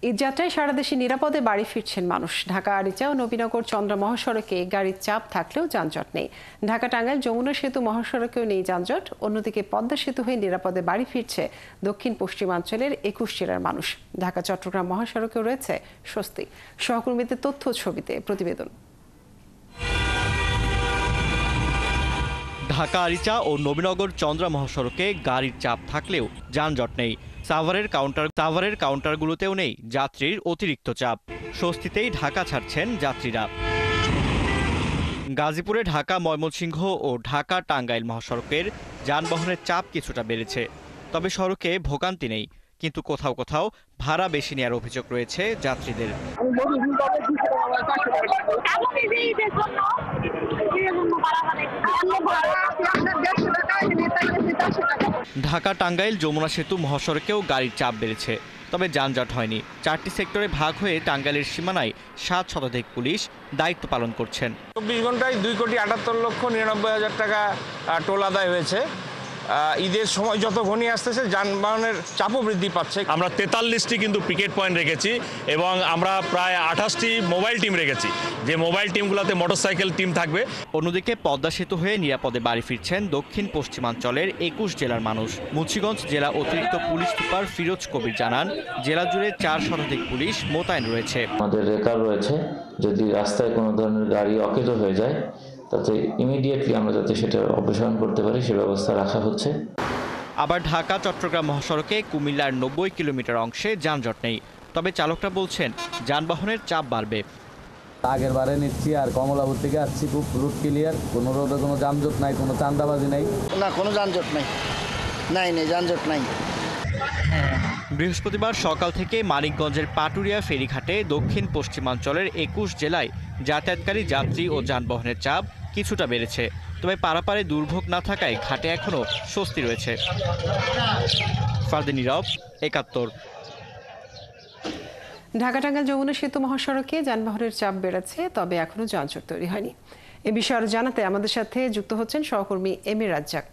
ঈদযাত্রায় সারা দেশে নিরাপদে বাড়ি ফিরছেন মানুষ। ঢাকা আরিচা ও নবীনগর চন্দ্রা মহাসড়কে গাড়ির চাপ থাকলেও যানজট নেই। ঢাকা টাঙ্গাইল যমুনা সেতু মহাসড়কেও নেই যানজট। অন্যদিকে পদ্মা সেতু হয়ে নিরাপদে বাড়ি ফিরছে দক্ষিণ পশ্চিমাঞ্চলের 21 জেলার মানুষ। ঢাকা চট্টগ্রাম মহাসড়কেও রয়েছে স্বস্তি। সহকর্মীদের তথ্য ছবিতে প্রতিবেদন। ঢাকা আরিচা ও নবীনগর চন্দ্রা মহাসড়কে গাড়ির চাপ থাকলেও যানজট নেই। সাভারের কাউন্টারগুলোতেও নেই যাত্রীর অতিরিক্ত চাপ। স্বস্তিতেই ঢাকা ছাড়ছেন যাত্রীরা। গাজীপুরে ঢাকা ময়মনসিংহ ও ঢাকা টাঙ্গাইল মহাসড়কের যানবাহনের চাপ কিছুটা বেড়েছে, তবে সড়কে ভোগান্তি নেই। কিন্তু কোথাও কোথাও ভাড়া বেশি নেওয়ার অভিযোগ রয়েছে যাত্রীদের। ঢাকা টাঙ্গাইল যমুনা সেতু মহাসড়কেও গাড়ির চাপ বেড়েছে, তবে যানজট হয়নি। 4টি সেক্টরে ভাগ হয়ে টাঙ্গাইলের সীমানায় 7 শতাধিক পুলিশ দায়িত্ব পালন করছেন। 24 ঘন্টায় 2,78,99,000 টাকা টোল আদায় হয়েছে। ঈদের সময় যত ঘনিয়ে আসতেছে যানবাহনের চাপও বৃদ্ধি পাচ্ছে। আমরা 43টি কিন্তু পিকেট পয়েন্ট রেখেছি এবং আমরা প্রায় 28টি মোবাইল টিম রেখেছি, যে মোবাইল টিমগুলোতে মোটরসাইকেল টিম থাকবে। অন্যদিকে পদ্মা সেতু হয়ে নিরাপদে বাড়ি ফিরছেন দক্ষিণ পশ্চিমাঞ্চলের 21 জেলার মানুষ। মুন্সিগঞ্জ জেলা অতিরিক্ত পুলিশ সুপার ফিরোজ কবির জানান, জেলা জুড়ে 4 শতাধিক পুলিশ মোতায়েন রয়েছে। আমাদের রেকার রয়েছে, যদি রাস্তায় কোনো ধরনের গাড়ি অকেজো হয়ে যায় তাতে ইমিডিয়েটলি আমরা যাতে সেটা অপসারণ করতে পারি সে ব্যবস্থা রাখা হচ্ছে। আবার ঢাকা চট্টগ্রাম মহাসড়কে কুমিল্লার 90 কিলোমিটার অংশে যানজট নেই, তবে চালকরা বলছেন যানবাহনের চাপ বাড়বে। আগের বারে নিচ্ছি আর কমলাপুর থেকে আসছি, খুব রুট ক্লিয়ার, কোনো রোডে কোনো যানজট নাই, কোনো চাঁদাবাজি নাই। না, কোনো যানজট নাই, যানজট নাই। বৃহস্পতিবার সকাল থেকে মানিকগঞ্জের পাটুরিয়া ফেরিঘাটে দক্ষিণ পশ্চিমাঞ্চলের 21 জেলায় যাতায়াতকারী যাত্রী ও যানবাহনের চাপ কিছুটা বেড়েছে, তবে পারাপারে দুর্ভোগ না থাকায় ঘাটে এখনও স্বস্তি রয়েছে। ফারদিন নীরব, 71। ঢাকা টাঙ্গাইল যমুনা সেতু মহাসড়কে যানবাহনের চাপ বেড়েছে, তবে এখনো যানজট তৈরি হয়নি। এ বিষয়ে আরো জানাতে আমাদের সাথে যুক্ত হচ্ছেন সহকর্মী এম এ রাজ্জাক।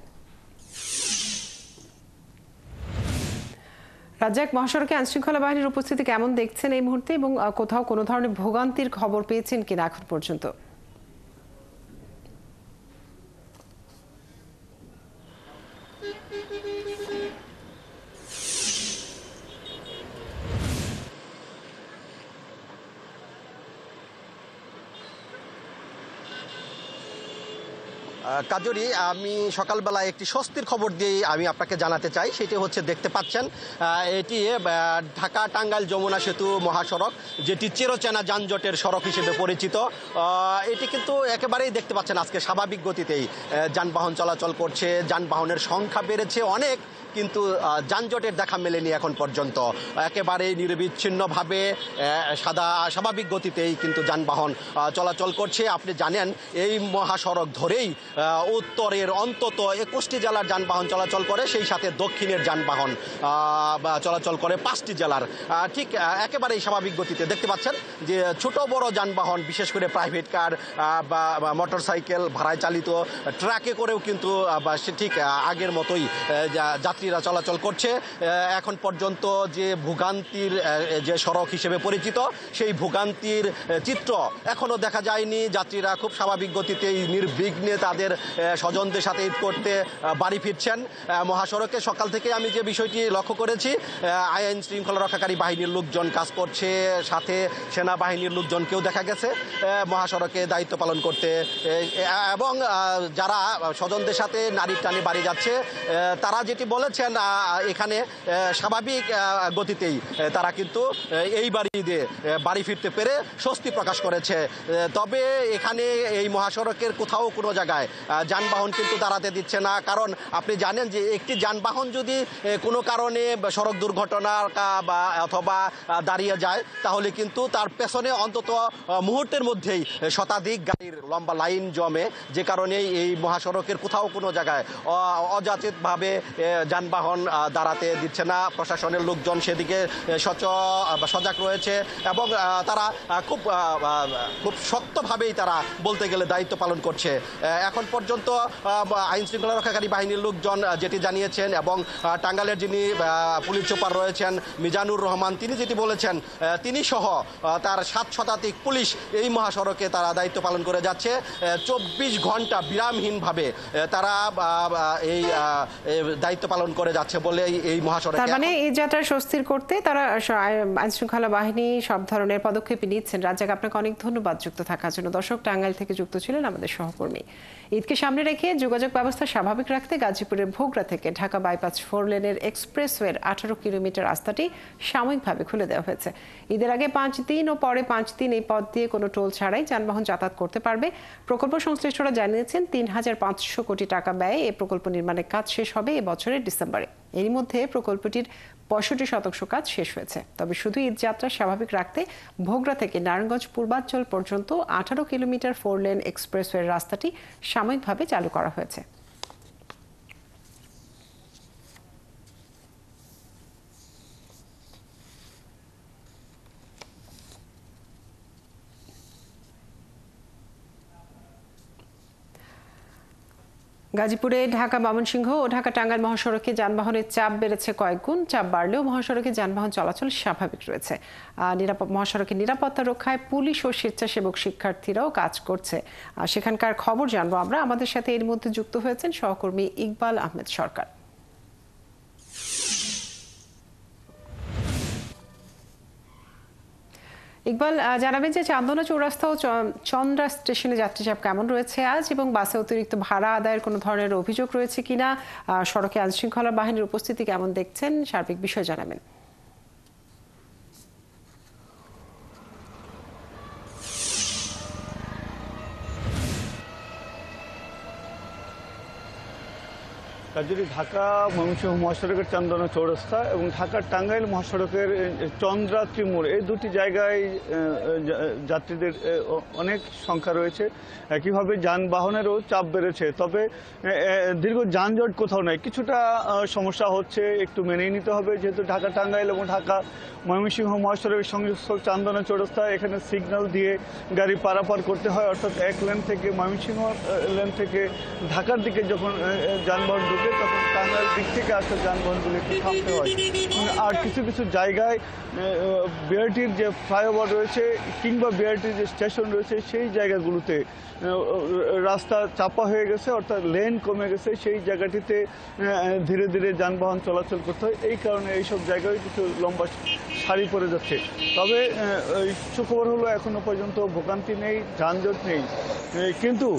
রাজ্জাক, মহাসড়কে আইনশৃঙ্খলা বাহিনীর উপস্থিতি কেমন দেখছেন এই মুহূর্তে, এবং কোথাও কোনো ধরনের ভোগান্তির খবর পেয়েছেন কিনা এখন পর্যন্ত? কাজরি, আমি সকালবেলায় একটি স্বস্তির খবর দিয়ে আমি আপনাকে জানাতে চাই। সেটি হচ্ছে, দেখতে পাচ্ছেন এটি ঢাকা টাঙ্গাইল যমুনা সেতু মহাসড়ক, যেটি চিরচেনা যানজটের সড়ক হিসেবে পরিচিত। এটি কিন্তু একেবারেই দেখতে পাচ্ছেন আজকে স্বাভাবিক গতিতেই যানবাহন চলাচল করছে। যানবাহনের সংখ্যা বেড়েছে অনেক, কিন্তু যানজটের দেখা মেলেনি এখন পর্যন্ত। একেবারেই নিরবিচ্ছিন্নভাবে স্বাভাবিক গতিতেই কিন্তু যানবাহন চলাচল করছে। আপনি জানেন এই মহাসড়ক ধরেই উত্তরের অন্তত 21টি জেলার যানবাহন চলাচল করে, সেই সাথে দক্ষিণের যানবাহন চলাচল করে 5টি জেলার। ঠিক একেবারেই স্বাভাবিক গতিতে দেখতে পাচ্ছেন যে ছোট বড় যানবাহন, বিশেষ করে প্রাইভেট কার বা মোটরসাইকেল, ভাড়ায় চালিত ট্রাকে করেও কিন্তু ঠিক আগের মতোই যাত্রীরা চলাচল করছে। এখন পর্যন্ত যে ভোগান্তির যে সড়ক হিসেবে পরিচিত, সেই ভোগান্তির চিত্র এখনো দেখা যায়নি। যাত্রীরা খুব স্বাভাবিক গতিতেই নির্বিঘ্নে তাদের স্বজনদের সাথে ঈদ করতে বাড়ি ফিরছেন। মহাসড়কে সকাল থেকে আমি যে বিষয়টি লক্ষ্য করেছি, আইন শৃঙ্খলা রক্ষাকারী বাহিনীর লোকজন কাজ করছে, সাথে সেনাবাহিনীর লোকজনকেও দেখা গেছে মহাসড়কে দায়িত্ব পালন করতে। এবং যারা স্বজনদের সাথে নারীর টানে বাড়ি যাচ্ছে, তারা যেটি বলেছেন এখানে স্বাভাবিক গতিতেই তারা কিন্তু এই বাড়ি ফিরতে পেরে স্বস্তি প্রকাশ করেছে। তবে এখানে এই মহাসড়কের কোথাও কোনো জায়গায় যানবাহন কিন্তু দাঁড়াতে দিচ্ছে না, কারণ আপনি জানেন যে একটি যানবাহন যদি কোনো কারণে সড়ক দুর্ঘটনার বা অথবা দাঁড়িয়ে যায়, তাহলে কিন্তু তার পেছনে অন্তত মুহূর্তের মধ্যেই শতাধিক গাড়ির লম্বা লাইন জমে, যে কারণে এই মহাসড়কের কোথাও কোনো জায়গায় অযাচিতভাবে যান যানবাহন দাঁড়াতে দিচ্ছে না। প্রশাসনের লোকজন সেদিকে সজাগ রয়েছে এবং তারা খুব শক্তভাবেই তারা বলতে গেলে দায়িত্ব পালন করছে। এখন পর্যন্ত আইন শৃঙ্খলা রক্ষাকারী বাহিনীর লোকজন যেটি জানিয়েছেন এবং টাঙ্গাইলের যিনি পুলিশ সুপার রয়েছেন মিজানুর রহমান, তিনি যেটি বলেছেন, তিনি সহ তার 7 শতাধিক পুলিশ এই মহাসড়কে তারা দায়িত্ব পালন করে যাচ্ছে। 24 ঘন্টা বিরামহীনভাবে তারা এই দায়িত্ব পালন করে যাচ্ছে বলে এই মহাসড়কে। তার মানে এই যাত্রা স্বস্তির করতে তারা আইন শৃঙ্খলা বাহিনী সব ধরনের পদক্ষেপ নিচ্ছেন। রাজ্জাক, আপনাকে অনেক ধন্যবাদ যুক্ত থাকার জন্য। দর্শক, টাঙ্গাইল থেকে যুক্ত ছিলেন আমাদের সহকর্মী। ঈদকে সামনে রেখে যোগাযোগ ব্যবস্থা স্বাভাবিক রাখতে গাজীপুরের ভোগড়া থেকে ঢাকা বাইপাস 4 লেনের এক্সপ্রেসওয়ের 18 কিলোমিটার রাস্তাটি সাময়িকভাবে খুলে দেওয়া হয়েছে। ঈদের আগে 5 দিন ও পরে 5 দিন এই পথ দিয়ে কোনো টোল ছাড়াই যানবাহন যাতায়াত করতে পারবে। প্রকল্প সংশ্লিষ্টরা জানিয়েছেন 3,500 কোটি টাকা ব্যয়ে এই প্রকল্প নির্মাণের কাজ শেষ হবে এ বছরের ডিসেম্বরে। এরই মধ্যে প্রকল্পটির 65% কাজ শেষ হয়েছে। তবে শুধু ঈদ যাত্রা স্বাভাবিক রাখতে ভোগড়া থেকে নারায়ণগঞ্জ পূর্বাঞ্চল পর্যন্ত 18 কিলোমিটার 4 লেন এক্সপ্রেসওয়ের রাস্তাটি সাময়িকভাবে চালু করা হয়েছে। গাজীপুরে ঢাকা ময়মনসিংহ ও ঢাকা টাঙ্গাইল মহাসড়কে যানবাহনের চাপ বেড়েছে কয়েক গুণ। চাপ বাড়লেও মহাসড়কে যানবাহন চলাচল স্বাভাবিক রয়েছে। মহাসড়কের নিরাপত্তা রক্ষায় পুলিশ ও স্বেচ্ছাসেবক শিক্ষার্থীরাও কাজ করছে। সেখানকার খবর জানবো আমরা। আমাদের সাথে এর মধ্যে যুক্ত হয়েছেন সহকর্মী ইকবাল আহমেদ সরকার। ইকবাল, জানাবেন যে চান্দনা চৌরাস্তা ও চন্দ্রা স্টেশনে যাত্রী চাপ কেমন রয়েছে আজ, এবং বাসে অতিরিক্ত ভাড়া আদায়ের কোনো ধরনের অভিযোগ রয়েছে কিনা, সড়কে আইনশৃঙ্খলা বাহিনীর উপস্থিতি কেমন দেখছেন, সার্বিক বিষয় জানাবেন। যদি ঢাকা ময়মনসিংহ মহাসড়কের চান্দনা চৌরাস্তা এবং ঢাকা টাঙ্গাইল মহাসড়কের চন্দ্রা ত্রিমোড় এই দুটি জায়গায় যাত্রীদের অনেক সংখ্যা রয়েছে। একইভাবে যানবাহনেরও চাপ বেড়েছে। তবে দীর্ঘ যানজট কোথাও নাই, কিছুটা সমস্যা হচ্ছে, একটু মেনেই নিতে হবে। যেহেতু ঢাকা টাঙ্গাইল এবং ঢাকা ময়মনসিংহ মহাসড়কের সংযুক্ত চান্দনা চৌরাস্তা, এখানে সিগন্যাল দিয়ে গাড়ি পারাপার করতে হয়। অর্থাৎ এক লেন থেকে ময়মনসিংহ লেন থেকে ঢাকার দিকে যখন যানবাহন ঢুকে তখন টাঙ্গাইল দিক থেকে আসা যানবাহনগুলি একটু থামতে হয়। আর কিছু কিছু জায়গায় বিআরটির যে ফ্লাইওভার রয়েছে কিংবা বিআরটির যে স্টেশন রয়েছে সেই জায়গাগুলোতে রাস্তা চাপা হয়ে গেছে, অর্থাৎ লেন কমে গেছে। সেই জায়গাটিতে ধীরে ধীরে যানবাহন চলাচল করতে হয়। এই কারণে এইসব জায়গায় কিছু লম্বা সারি পড়ে যাচ্ছে। তবে সুখবর হলো এখনো পর্যন্ত ভোগান্তি নেই, যানজট নেই। কিন্তু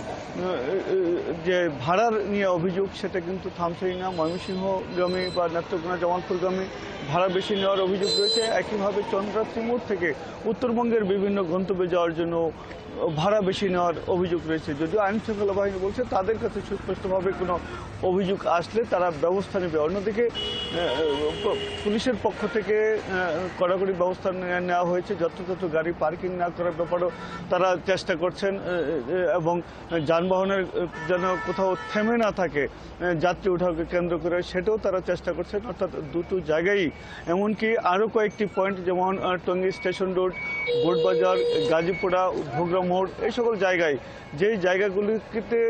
যে ভাড়ার নিয়ে অভিযোগ সেটা কিন্তু থামছেই না। ময়মনসিংহগামী বা নেত্রকোনা জামালপুরগামী ভাড়া বেশি নেওয়ার অভিযোগ রয়েছে। একইভাবে চন্দ্রা ত্রিমোড় থেকে উত্তরবঙ্গের বিভিন্ন গন্তব্যে যাওয়ার জন্য ভাড়া বেশি নেওয়ার অভিযোগ রয়েছে। যদিও আইন শৃঙ্খলা বাহিনী বলছে তাদের কাছে সুস্পষ্টভাবে কোনো অভিযোগ আসলে তারা ব্যবস্থা নেবে। অন্যদিকে পুলিশের পক্ষ থেকে কড়াকড়ি ব্যবস্থা নেওয়া হয়েছে। যথাযথ গাড়ি পার্কিং না করার ব্যাপারেও তারা চেষ্টা করছেন এবং যানবাহনের যেন কোথাও থেমে না থাকে যাত্রী ওঠাকে কেন্দ্র করে, সেটাও তারা চেষ্টা করছেন। অর্থাৎ দুটো জায়গায়, এমনকি আরও কয়েকটি পয়েন্ট যেমন টঙ্গী স্টেশন রোড, বোটবাজার, গাজীপুরা, ভোগড়া মোড়, এই সকল জায়গায় যেই জায়গাগুলিতে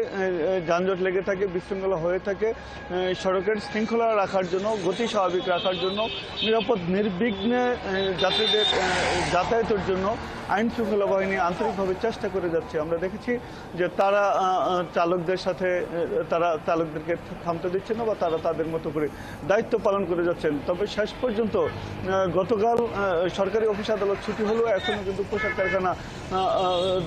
যানজট লেগে থাকে, বিশৃঙ্খলা হয়ে থাকে, সড়কের শৃঙ্খলা রাখার জন্য, গতি স্বাভাবিক রাখার জন্য, নিরাপদ নির্বিঘ্নে যাত্রীদের যাতায়াতের জন্য আইন শৃঙ্খলা বাহিনী আন্তরিকভাবে চেষ্টা করে যাচ্ছে। আমরা দেখেছি যে তারা চালকদের সাথে তারা চালকদেরকে থামতে দিচ্ছে না বা তারা তাদের মতো করে দায়িত্ব পালন করে যাচ্ছেন। তবে শেষ পর্যন্ত গতকাল সরকারি অফিস আদালত ছুটি হলেও এখনও কিন্তু পোশাক কারখানা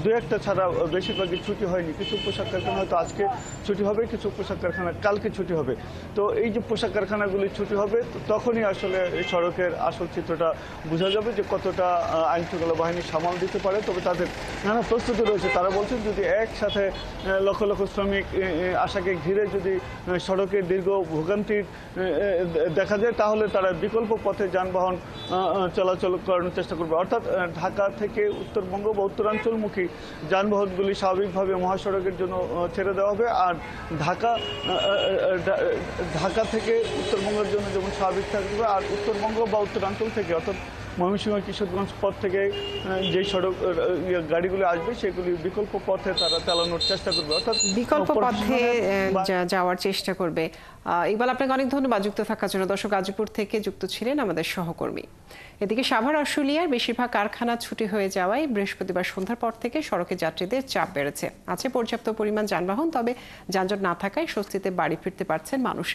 দু একটা ছাড়া বেশিরভাগই ছুটি হয়নি। কিছু পোশাক কারখানা হয়তো আজকে ছুটি হবে, কিছু পোশাক কারখানা কালকে ছুটি হবে। তো এই যে পোশাক কারখানাগুলি ছুটি হবে তখনই আসলে সড়কের আসল চিত্রটা বোঝা যাবে যে কতটা আইন শৃঙ্খলা বাহিনী সামাল দিতে পারে। তবে তাদের নানা প্রস্তুতি রয়েছে। তারা বলছেন যদি একসাথে লক্ষ লক্ষ শ্রমিক আশাকে ঘিরে যদি সড়কের দীর্ঘ ভোগান্তির দেখা যায় তাহলে তারা বিকল্প পথে যানবাহন চলাচল করানোর চেষ্টা করবে। অর্থাৎ ঢাকা থেকে উত্তরবঙ্গ বা উত্তরাঞ্চলমুখী যানবাহনগুলি স্বাভাবিকভাবে মহাসড়কের জন্য ছেড়ে দেওয়া হবে। আর ঢাকা থেকে উত্তরবঙ্গের জন্য যেমন স্বাভাবিক থাকবে, আর উত্তরবঙ্গ বা উত্তরাঞ্চল থেকে অর্থাৎ ময়মনসিংহ কিশোরগঞ্জ পথ থেকে যে সড়ক গাড়িগুলি আসবে সেগুলি বিকল্প পথে তারা চালানোর চেষ্টা করবে, অর্থাৎ বিকল্প পথে যাওয়ার চেষ্টা করবে। ইকবাল, আপনাকে অনেক ধন্যবাদ যুক্ত থাকার জন্য। দর্শক, গাজীপুর থেকে যুক্ত ছিলেন আমাদের সহকর্মী। এদিকে সাভার আশুলিয়ার বেশিরভাগ কারখানা ছুটি হয়ে যাওয়ায় বৃহস্পতিবার সন্ধ্যার পর থেকে সড়কে যাত্রীদের চাপ বেড়েছে। আছে পর্যাপ্ত পরিমাণ যানবাহন, তবে যানজট না থাকায় স্বস্তিতে বাড়ি ফিরতে পারছেন মানুষ।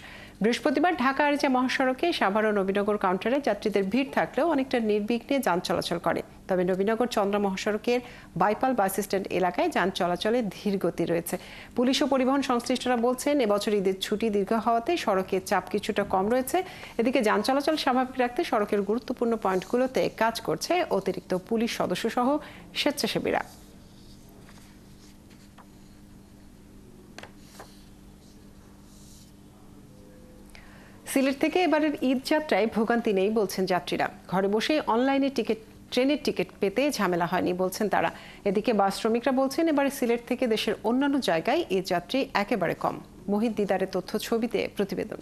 বৃহস্পতিবার ঢাকা আরিচা মহাসড়কে সাভার ও নবীনগর কাউন্টারে যাত্রীদের ভিড় থাকলেও অনেকটা নির্বিঘ্নে যান চলাচল করে। তবে নবীনগর চন্দ্রা মহাসড়কের বাইপাল বাস স্ট্যান্ড এলাকায় যান চলাচলে ধীর গতি রয়েছে। পুলিশ ও পরিবহন সংশ্লিষ্টরা বলছেন, এবছর ঈদের ছুটি দীর্ঘ হওয়াতে সড়কের চাপ কিছুটা কম রয়েছে। এদিকে যান চলাচল স্বাভাবিক রাখতে সড়কের গুরুত্বপূর্ণ পয়েন্টগুলোতে কাজ করছে অতিরিক্ত পুলিশ সদস্য সহ স্বেচ্ছাসেবীরা। সিলেট থেকে এবারের ঈদ যাত্রায় ভোগান্তি নেই বলছেন যাত্রীরা। ঘরে বসে অনলাইনে ট্রেনের টিকিট পেতে ঝামেলা হয়নি বলছেন তারা। এদিকে বাস শ্রমিকরা বলছেন, এবারে সিলেট থেকে দেশের অন্যান্য জায়গায় ঈদ যাত্রী একেবারে কম। মোহিত দিদারের তথ্য ছবিতে প্রতিবেদন।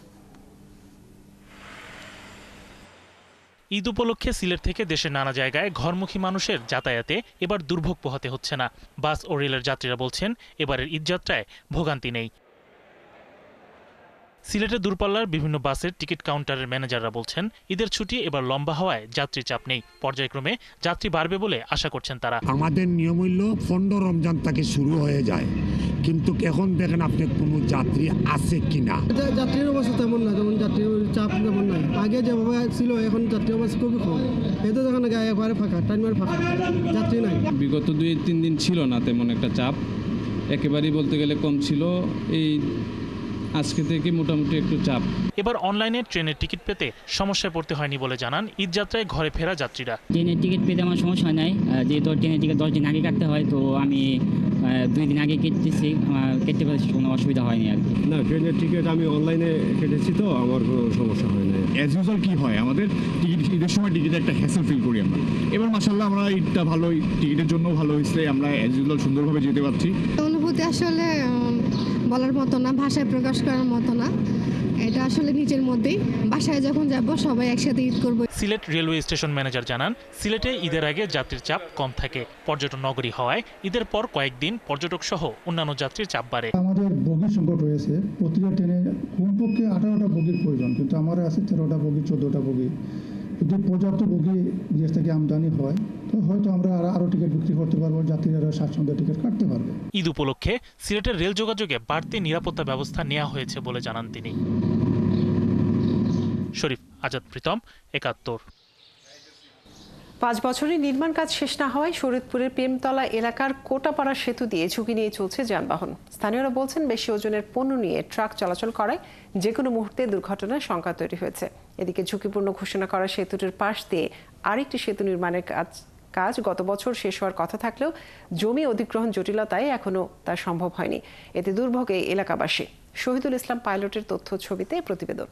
ঈদ উপলক্ষে সিলেট থেকে দেশের নানা জায়গায় ঘরমুখী মানুষের যাতায়াতে এবার দুর্ভোগ পোহাতে হচ্ছে না। বাস ও রেলের যাত্রীরা বলছেন, এবারের ঈদ যাত্রায় ভোগান্তি নেই। সিলেটের দূরপাল্লার বিভিন্ন বাসের টিকিট কাউন্টারের ম্যানেজাররা বলছেন, ঈদের ছুটি এবার লম্বা হওয়ায় যাত্রী চাপ নেই। পর্যায়ক্রমে যাত্রী বাড়বে বলে আশা করছেন তারা। আমাদের নিয়ম হইল 15 রমজান থেকে শুরু হয়ে যায়, কিন্তু এখন দেখেন আপনি কোনো যাত্রী আছে কিনা। যাত্রীর অবস্থা তেমন না, যেমন যাত্রীর চাপ তেমন নাই। আগে যেভাবে ছিল এখন যাত্রীর অবস্থা খুবই কম। এতে দেখেন একবারে ফাঁকা, টাইমার ফাঁকা, যাত্রী নাই। বিগত 2-3 দিন ছিল না তেমন একটা চাপ, একেবারেই বলতে গেলে কম ছিল। এই আজকে থেকে মোটামুটি একটু চাপ। এবার অনলাইনে ট্রেনের টিকিট পেতে সমস্যায় পড়তে হয়নি বলে জানান ঈদ যাত্রায় ঘরে ফেরা যাত্রীরা। ট্রেনের টিকিট পেতে আমার সমস্যা হয় নাই, যেহেতু ট্রেনের টিকিট 10 দিন আগে কাটতে হয়, তো আমি 2 দিন আগে কেটেছি, কেটে পেতে কোনো অসুবিধা হয়নি আর কি। না, ট্রেনের টিকিট আমি অনলাইনে কেটেছি, তো আমার কোনো সমস্যা হয় না। অ্যাজ ইউজুয়াল কি হয় আমাদের টিকিট, ঈদের সময় টিকিটে একটা হ্যাসেল ফিল করি আমরা। এবার মাশাআল্লাহ আমরা ঈদটা ভালোই, টিকিটের জন্য ভালো হয়েছে, আমরা অ্যাজ ইউজুয়াল সুন্দরভাবে যেতে পারছি। অনুভূতি আসলে বলার মতো না, ভাষায় প্রকাশ করার মতো না। এটা আসলে নিজের মধ্যেই, বাসায় যখন যাব সবাই একসাথে ঈদ করব। সিলেট রেলওয়ে স্টেশন ম্যানেজার জানান, সিলেটে ঈদের আগে যাত্রীর চাপ কম থাকে। পর্যটন নগরী হওয়ায় ঈদের পর কয়েকদিন পর্যটক সহ অন্যান্য যাত্রীর চাপ বাড়ে। আমাদের বগি সংকট রয়েছে, প্রতিটা ট্রেনে কমপক্ষে 18টা বগির প্রয়োজন, কিন্তু আমার আছে 13টা বগি, 14টা বগি। যদি পর্যাপ্ত বগি দেশ থেকে আমদানি হয়, তো হয়তো আমরা আরও টিকিট বিক্রি করতে পারবো, যাত্রীরা স্বাচ্ছন্দ্যে টিকিট কাটতে পারবে। ঈদ উপলক্ষে সিলেটের রেল যোগাযোগে বাড়তি নিরাপত্তা ব্যবস্থা নেওয়া হয়েছে বলে জানান তিনি। শরীফ আজাদ প্রীতম, ৭১। 5 বছরের নির্মাণ কাজ শেষ না হওয়ায় শরীয়তপুরের প্রেমতলা এলাকার কোটাপাড়া সেতু দিয়ে ঝুঁকি নিয়ে চলছে যানবাহন। স্থানীয়রা বলছেন, বেশি ওজনের পণ্য নিয়ে ট্রাক চলাচল করায় যে কোনো মুহূর্তে দুর্ঘটনার শঙ্কা তৈরি হয়েছে। এদিকে ঝুঁকিপূর্ণ ঘোষণা করা সেতুটির পাশ দিয়ে আরেকটি সেতু নির্মাণের কাজ গত বছর শেষ হওয়ার কথা থাকলেও জমি অধিগ্রহণ জটিলতায় এখনও তা সম্ভব হয়নি। এতে দুর্ভোগে এলাকাবাসী। শহীদুল ইসলাম পাইলটের তথ্য ছবিতে প্রতিবেদন।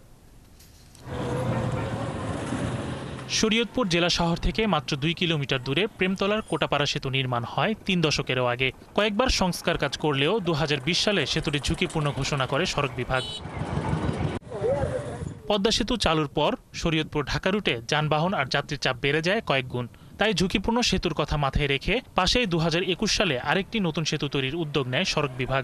শরীয়তপুর জেলা শহর থেকে মাত্র 2 কিলোমিটার দূরে প্রেমতলার কোটাপাড়া সেতু নির্মাণ হয় 3 দশকেরও আগে। কয়েকবার সংস্কার কাজ করলেও 2020 সালে সেতুটি ঝুঁকিপূর্ণ ঘোষণা করে সড়ক বিভাগ। পদ্মা সেতু চালুর পর শরীয়তপুর ঢাকা রুটে যানবাহন আর যাত্রীর চাপ বেড়ে যায় কয়েক গুণ। তাই ঝুঁকিপূর্ণ সেতুর কথা মাথায় রেখে পাশেই 2021 সালে আরেকটি নতুন সেতু তৈরির উদ্যোগ নেয় সড়ক বিভাগ।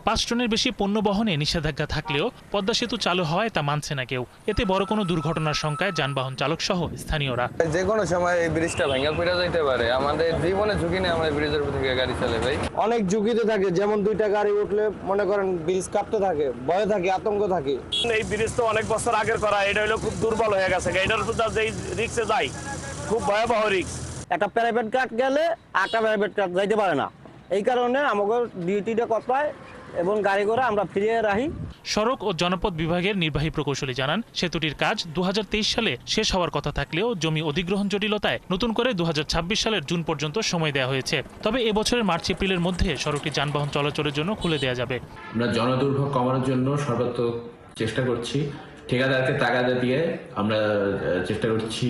5 টনের বেশি পণ্য বহনে নিষেধাজ্ঞা থাকলেও পদ্মা সেতু চালু হওয়ায় তা মানছে না কেউ। এতে বড় কোনো দুর্ঘটনার শঙ্কায় যানবাহন চালক সহ স্থানীয়রা। যে কোনো সময় এই ব্রিজটা ভেঙে পড়ে যেতে পারে, আমাদের জীবনে ঝুঁকি নেই, আমরা ব্রিজের উপর থেকে গাড়ি চালাই ভাই। অনেক ঝুঁকিতে থাকে, যেমন 2টা গাড়ি উঠলে মনে করেন ব্রিজ কাঁপতে থাকে, ভয় থাকে, আতঙ্ক থাকে। এই ব্রিজ তো অনেক বছর আগের করা, এটা হলো খুব দুর্বল হয়ে গেছে। এটার উপর যেই রিক্সে যায়, খুব ভয়াবহ রিক্স। একটা প্রাইভেট কার গেলে একটা প্রাইভেট কার যাইতে পারে না, এই কারণে আমাকে ডিউটিটা কপায় এবং গাড়ি করে আমরা ফিরিয়ে রাখি। সড়ক ও জনপথ বিভাগের নির্বাহী প্রকৌশলী জানান, সেতুটির কাজ 2023 সালে শেষ হওয়ার কথা থাকলেও জমি অধিগ্রহণ জটিলতায় নতুন করে 2026 সালের জুন পর্যন্ত সময় দেওয়া হয়েছে। তবে এবছরের মার্চ এপ্রিলের মধ্যে সড়কটি যানবাহন চলাচলের জন্য খুলে দেওয়া যাবে। আমরা জনদুর্ভোগ কমানোর জন্য সর্বাত্মক চেষ্টা করছি। ঠিকাদারকে তাগাদা দিয়ে আমরা চেষ্টা করছি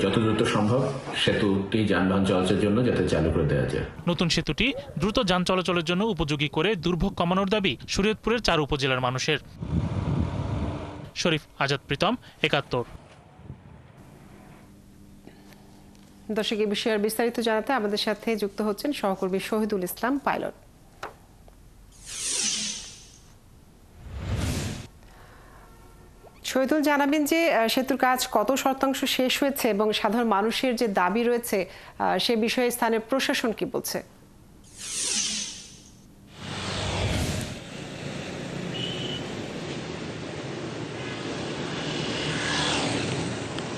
যত দ্রুত সম্ভব সেতুটি যানবাহন চলাচলের জন্য যাতে চালু করে দেওয়া যায়। নতুন সেতুটি দ্রুত যান চলাচলের জন্য উপযোগী করে দুর্ভোগ কমানোর দাবি শরীয়তপুরের 4 উপজেলার মানুষের। শরীফ আজাদ প্রীতম, ৭১। দর্শক, এই বিষয়ের বিস্তারিত জানাতে আমাদের সাথে যুক্ত হচ্ছেন সহকর্মী শহীদুল ইসলাম পাইলট। শহীদুল, জানাবেন যে সেতুর কাজ কত শতাংশ শেষ হয়েছে এবং সাধারণ মানুষের যে দাবি রয়েছে সে বিষয়ে স্থানীয় প্রশাসন কি বলছে?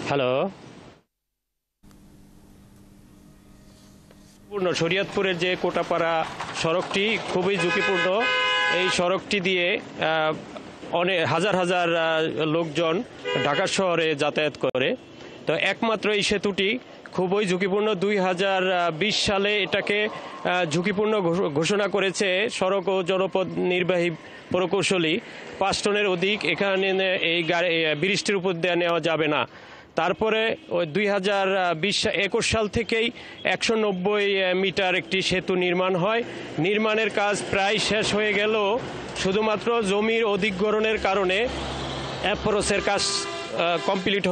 হ্যালো, শরীয়তপুরের যে কোটাপাড়া সড়কটি খুবই ঝুঁকিপূর্ণ। এই সড়কটি দিয়ে অনেক হাজার হাজার লোকজন ঢাকা শহরে যাতায়াত করে। তো একমাত্র এই সেতুটি খুবই ঝুঁকিপূর্ণ। 2020 সালে এটাকে ঝুঁকিপূর্ণ ঘোষণা করেছে সড়ক ও জনপদ নির্বাহী প্রকৌশলী। 5 টনের অধিক এখানে এই ব্রিজটির উপর দিয়ে নেওয়া যাবে না। তারপরে ওই 2021 সাল থেকেই 190 মিটার একটি সেতু নির্মাণ হয়। নির্মাণের কাজ প্রায় শেষ হয়ে গেল, শুধুমাত্র জমির অধিগ্রহণের কারণে অ্যাপ্রোচের কাজ কমপ্লিট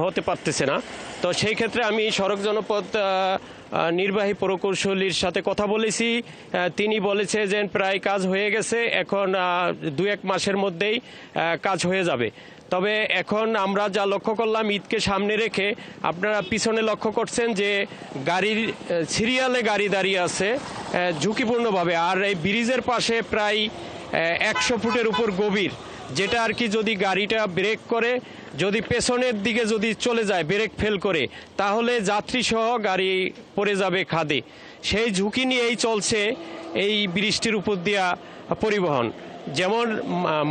হতে পারতেছে না। তো সেই ক্ষেত্রে আমি সড়ক জনপদ নির্বাহী প্রকৌশলীর সাথে কথা বলেছি। তিনি বলেছে যে প্রায় কাজ হয়ে গেছে, এখন 2-1 মাসের মধ্যেই কাজ হয়ে যাবে। তবে এখন আমরা যা লক্ষ্য করলাম, ঈদকে সামনে রেখে আপনারা পিছনে লক্ষ্য করছেন যে গাড়ির সিরিয়ালে গাড়ি দাঁড়িয়ে আছে ঝুঁকিপূর্ণভাবে। আর এই ব্রিজের পাশে প্রায় 100 ফুটের উপর গভীর, যেটা আর কি যদি গাড়িটা ব্রেক করে, যদি পেছনের দিকে যদি চলে যায় ব্রেক ফেল করে, তাহলে যাত্রী সহ গাড়ি পড়ে যাবে খাদে। সেই ঝুঁকি নিয়েই চলছে এই ব্রিজটির উপর দিয়া পরিবহন। যেমন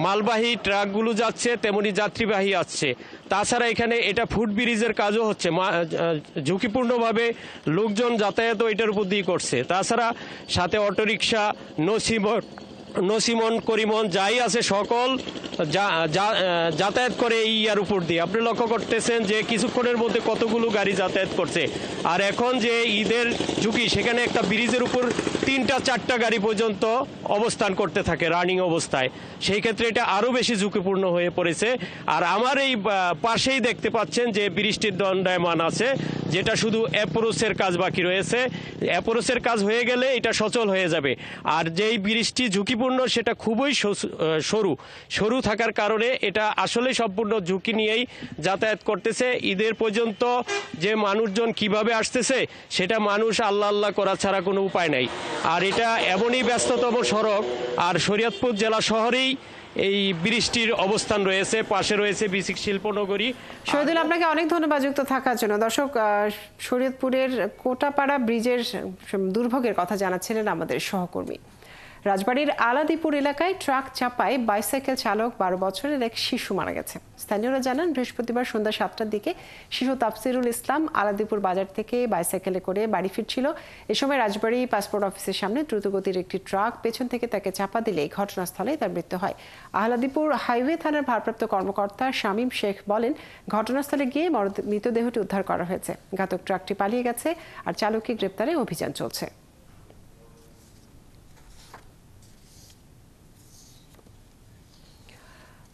মালবাহী ট্রাকগুলো যাচ্ছে, তেমনি যাত্রীবাহী আসছে। তাছাড়া এখানে এটা ফুট ব্রিজের কাজও হচ্ছে, ঝুঁকিপূর্ণভাবে লোকজন যাতায়াতও এটার উপর দিয়ে করছে। তাছাড়া সাথে অটোরিকশা, নসিমন, করিমন যাই আছে সকল যাতায়াত করে এই ইয়ার উপর দিয়ে। আপনি লক্ষ্য করতেছেন যে কিছুক্ষণের মধ্যে কতগুলো গাড়ি যাতায়াত করছে। আর এখন যে ঈদের ঝুঁকি, সেখানে একটা ব্রিজের উপর 3-4টা গাড়ি পর্যন্ত অবস্থান করতে থাকে রানিং অবস্থায়। সেই ক্ষেত্রে এটা আরও বেশি ঝুঁকিপূর্ণ হয়ে পড়েছে। আর আমার এই পাশেই দেখতে পাচ্ছেন যে ব্রিজটির দণ্ডায়মান আছে, যেটা শুধু অ্যাপ্রোচের কাজ বাকি রয়েছে। অ্যাপ্রোচের কাজ হয়ে গেলে এটা সচল হয়ে যাবে। আর যেই ব্রিজটি ঝুঁকিপূর্ণ সেটা খুবই সরু থাকার কারণে এটা আসলে সম্পূর্ণ ঝুঁকি নিয়েই যাতায়াত করতেছে। ঈদের পর্যন্ত যে মানুষজন কিভাবে আসতেছে সেটা মানুষ আল্লাহ আল্লাহ করা ছাড়া কোনো উপায় নাই। আর এটা এমনই ব্যস্ততম সড়ক, আর শরীয়তপুর জেলা শহরেই এই ব্রিজটির অবস্থান রয়েছে, পাশে রয়েছে বিসিক শিল্পনগরী। শহীদুল, আপনাকে অনেক ধন্যবাদ যুক্ত থাকার জন্য। দর্শক, শরীয়তপুরের কোটাপাড়া ব্রিজের দুর্ভোগের কথা জানাচ্ছিলেন আমাদের সহকর্মী। রাজবাড়ীর আলাদিপুর এলাকায় ট্রাক চাপায় বাইসাইকেল চালক 12 বছরের এক শিশু মারা গেছে। স্থানীয়রা জানান, বৃহস্পতিবার সন্ধ্যা 7টার দিকে শিশু তাফসিরুল ইসলাম আলাদিপুর বাজার থেকে বাইসাইকেলে করে বাড়ি ফিরছিল। এ সময় রাজবাড়ী পাসপোর্ট অফিসের সামনে দ্রুতগতির একটি ট্রাক পেছন থেকে তাকে চাপা দিলে ঘটনাস্থলে তার মৃত্যু হয়। আলাদিপুর হাইওয়ে থানার ভারপ্রাপ্ত কর্মকর্তা শামীম শেখ বলেন, ঘটনাস্থলে গিয়ে মৃতদেহটি উদ্ধার করা হয়েছে। ঘাতক ট্রাকটি পালিয়ে গেছে আর চালককে গ্রেপ্তারে অভিযান চলছে।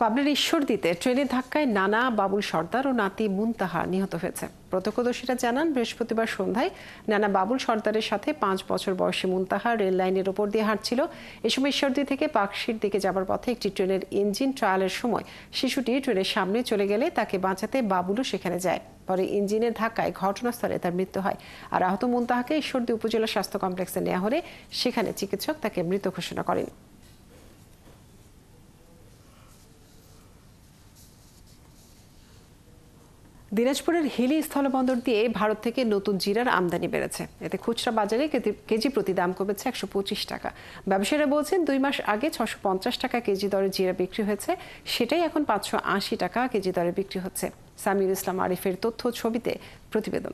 পাবনার ঈশ্বরদীতে ট্রেনের ধাক্কায় নানা বাবুল সর্দার ও নাতি মুনতাহা নিহত হয়েছে। প্রত্যক্ষদর্শীরা জানান, বৃহস্পতিবার সন্ধ্যায় নানা বাবুল সর্দারের সাথে 5 বছর বয়সী মুনতাহা রেল লাইনের ওপর দিয়ে হাঁটছিল। এ সময় ঈশ্বরদী থেকে পাকশির দিকে যাবার পথে একটি ট্রেনের ইঞ্জিন ট্রায়ালের সময় শিশুটি ট্রেনের সামনে চলে গেলে তাকে বাঁচাতে বাবুলও সেখানে যায়। পরে ইঞ্জিনের ধাক্কায় ঘটনাস্থলে তার মৃত্যু হয়। আর আহত মুনতাহাকে ঈশ্বরদী উপজেলা স্বাস্থ্য কমপ্লেক্সে নেওয়া হলে সেখানে চিকিৎসক তাকে মৃত ঘোষণা করেন। দিনাজপুরের হিলি স্থলবন্দর দিয়ে ভারত থেকে নতুন জিরার আমদানি বেড়েছে। এতে খুচরা বাজারে কেজি প্রতি দাম কমেছে 125 টাকা। ব্যবসায়ীরা বলছেন, 2 মাস আগে 650 টাকা কেজি দরে জিরা বিক্রি হয়েছে, সেটাই এখন 580 টাকা কেজি দরে বিক্রি হচ্ছে। সামিউল ইসলাম আরিফের তথ্য ছবিতে প্রতিবেদন।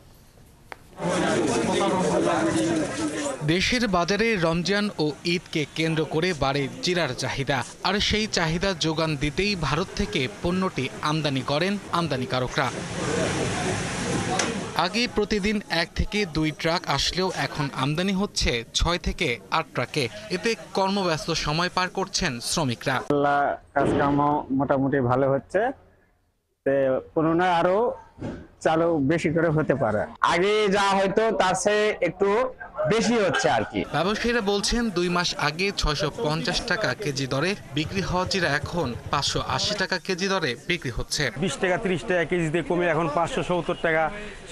দেশের বাজারে রমজান ও ঈদকে কেন্দ্র করে বাড়ে জিরার চাহিদা, আর সেই চাহিদা যোগান দিতেই ভারত থেকে পণ্যটি আমদানি করেন আমদানিকারকরা। আগে প্রতিদিন 1 থেকে 2 ট্রাক আসলেও এখন আমদানি হচ্ছে 6 থেকে 8 ট্রাকে। এতে কর্মব্যস্ত সময় পার করছেন শ্রমিকরা। কাজকর্ম মোটামুটি ভালো হচ্ছে, পুনরায় আরো চালু বেশি করে হতে পারে। আগে যা হয়তো তার চেয়ে একটু বেশি হচ্ছে আর কি। ব্যবসায়ীরা বলছেন 2 মাস আগে 650 টাকা কেজি দরে বিক্রি হওয়া জিরা এখন 580 টাকা কেজি দরে বিক্রি হচ্ছে। 20 টাকা 30 টাকা কেজিতে কমে এখন 570 টাকা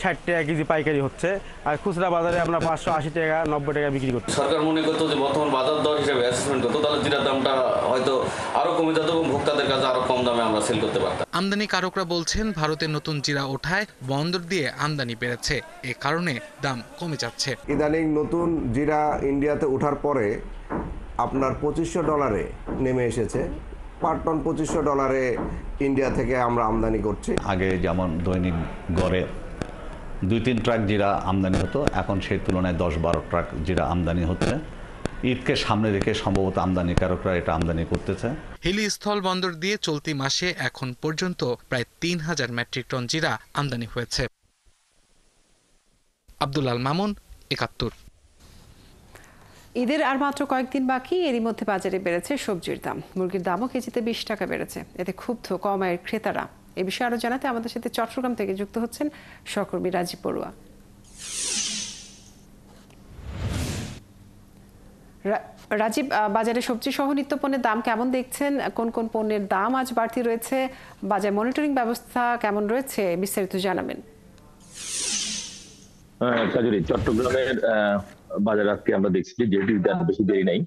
60 টাকা কেজি পাইকারি হচ্ছে, আর খুচরা বাজারে আমরা 580 টাকা 90 টাকা বিক্রি করছি। সরকার মনে করতো যে বর্তমান বাজার দর হিসেবে অ্যাসেসমেন্ট করতো, তাহলে জিরার দামটা হয়তো আরো কমে যেত এবং ভোক্তাদের কাছে আরো কম দামে আমরা সেল করতে পারতাম। আমদানিকারকরা বলছেন ভারতের নতুন জিরা ওঠায় বন্দর দিয়ে আমদানি বেড়েছে, এ কারণে দাম কমে যাচ্ছে। ইদানিং নতুন জিরা ইন্ডিয়াতে ওঠার পরে আপনার $2500 নেমে এসেছে। পার টন $2500 ইন্ডিয়া থেকে আমরা আমদানি করছি। আগে যেমন দৈনিক গড়ে 2-3 ট্রাক জিরা আমদানি হতো, এখন সেই তুলনায় 10-12 ট্রাক জিরা আমদানি হচ্ছে। ঈদকে সামনে রেখে সম্ভবত আমদানিকারকরা এটা আমদানি করতেছে। হিলি স্থল বন্দর দিয়ে চলতি মাসে এখন পর্যন্ত প্রায় 3000 মেট্রিক টন জিরা আমদানি হয়েছে। আব্দুল মামুন, 71। ঈদের আর মাত্র কয়েকদিন বাকি, এরই মধ্যে বাজারে বেড়েছে সবজির দাম। মুরগির দামও কেজিতে 20 টাকা বেড়েছে। এতে ক্ষুব্ধ কম আয়ের ক্রেতারা। এ বিষয়ে আরো জানাতে আমাদের সাথে চট্টগ্রাম থেকে যুক্ত হচ্ছেন সহকর্মী রাজীব বড়ুয়া। রাজীব, বাজারে সবজি সহ নিত্য পণ্যের দাম কেমন দেখছেন? কোন কোন পণ্যের দাম আজ বাড়তি রয়েছে? বাজার মনিটরিং ব্যবস্থা কেমন রয়েছে? বিস্তারিত জানাবেন। কাজরি, চট্টগ্রামের বাজার আজকে আমরা দেখছি যে যেহেতু বেশি দেরি নাই,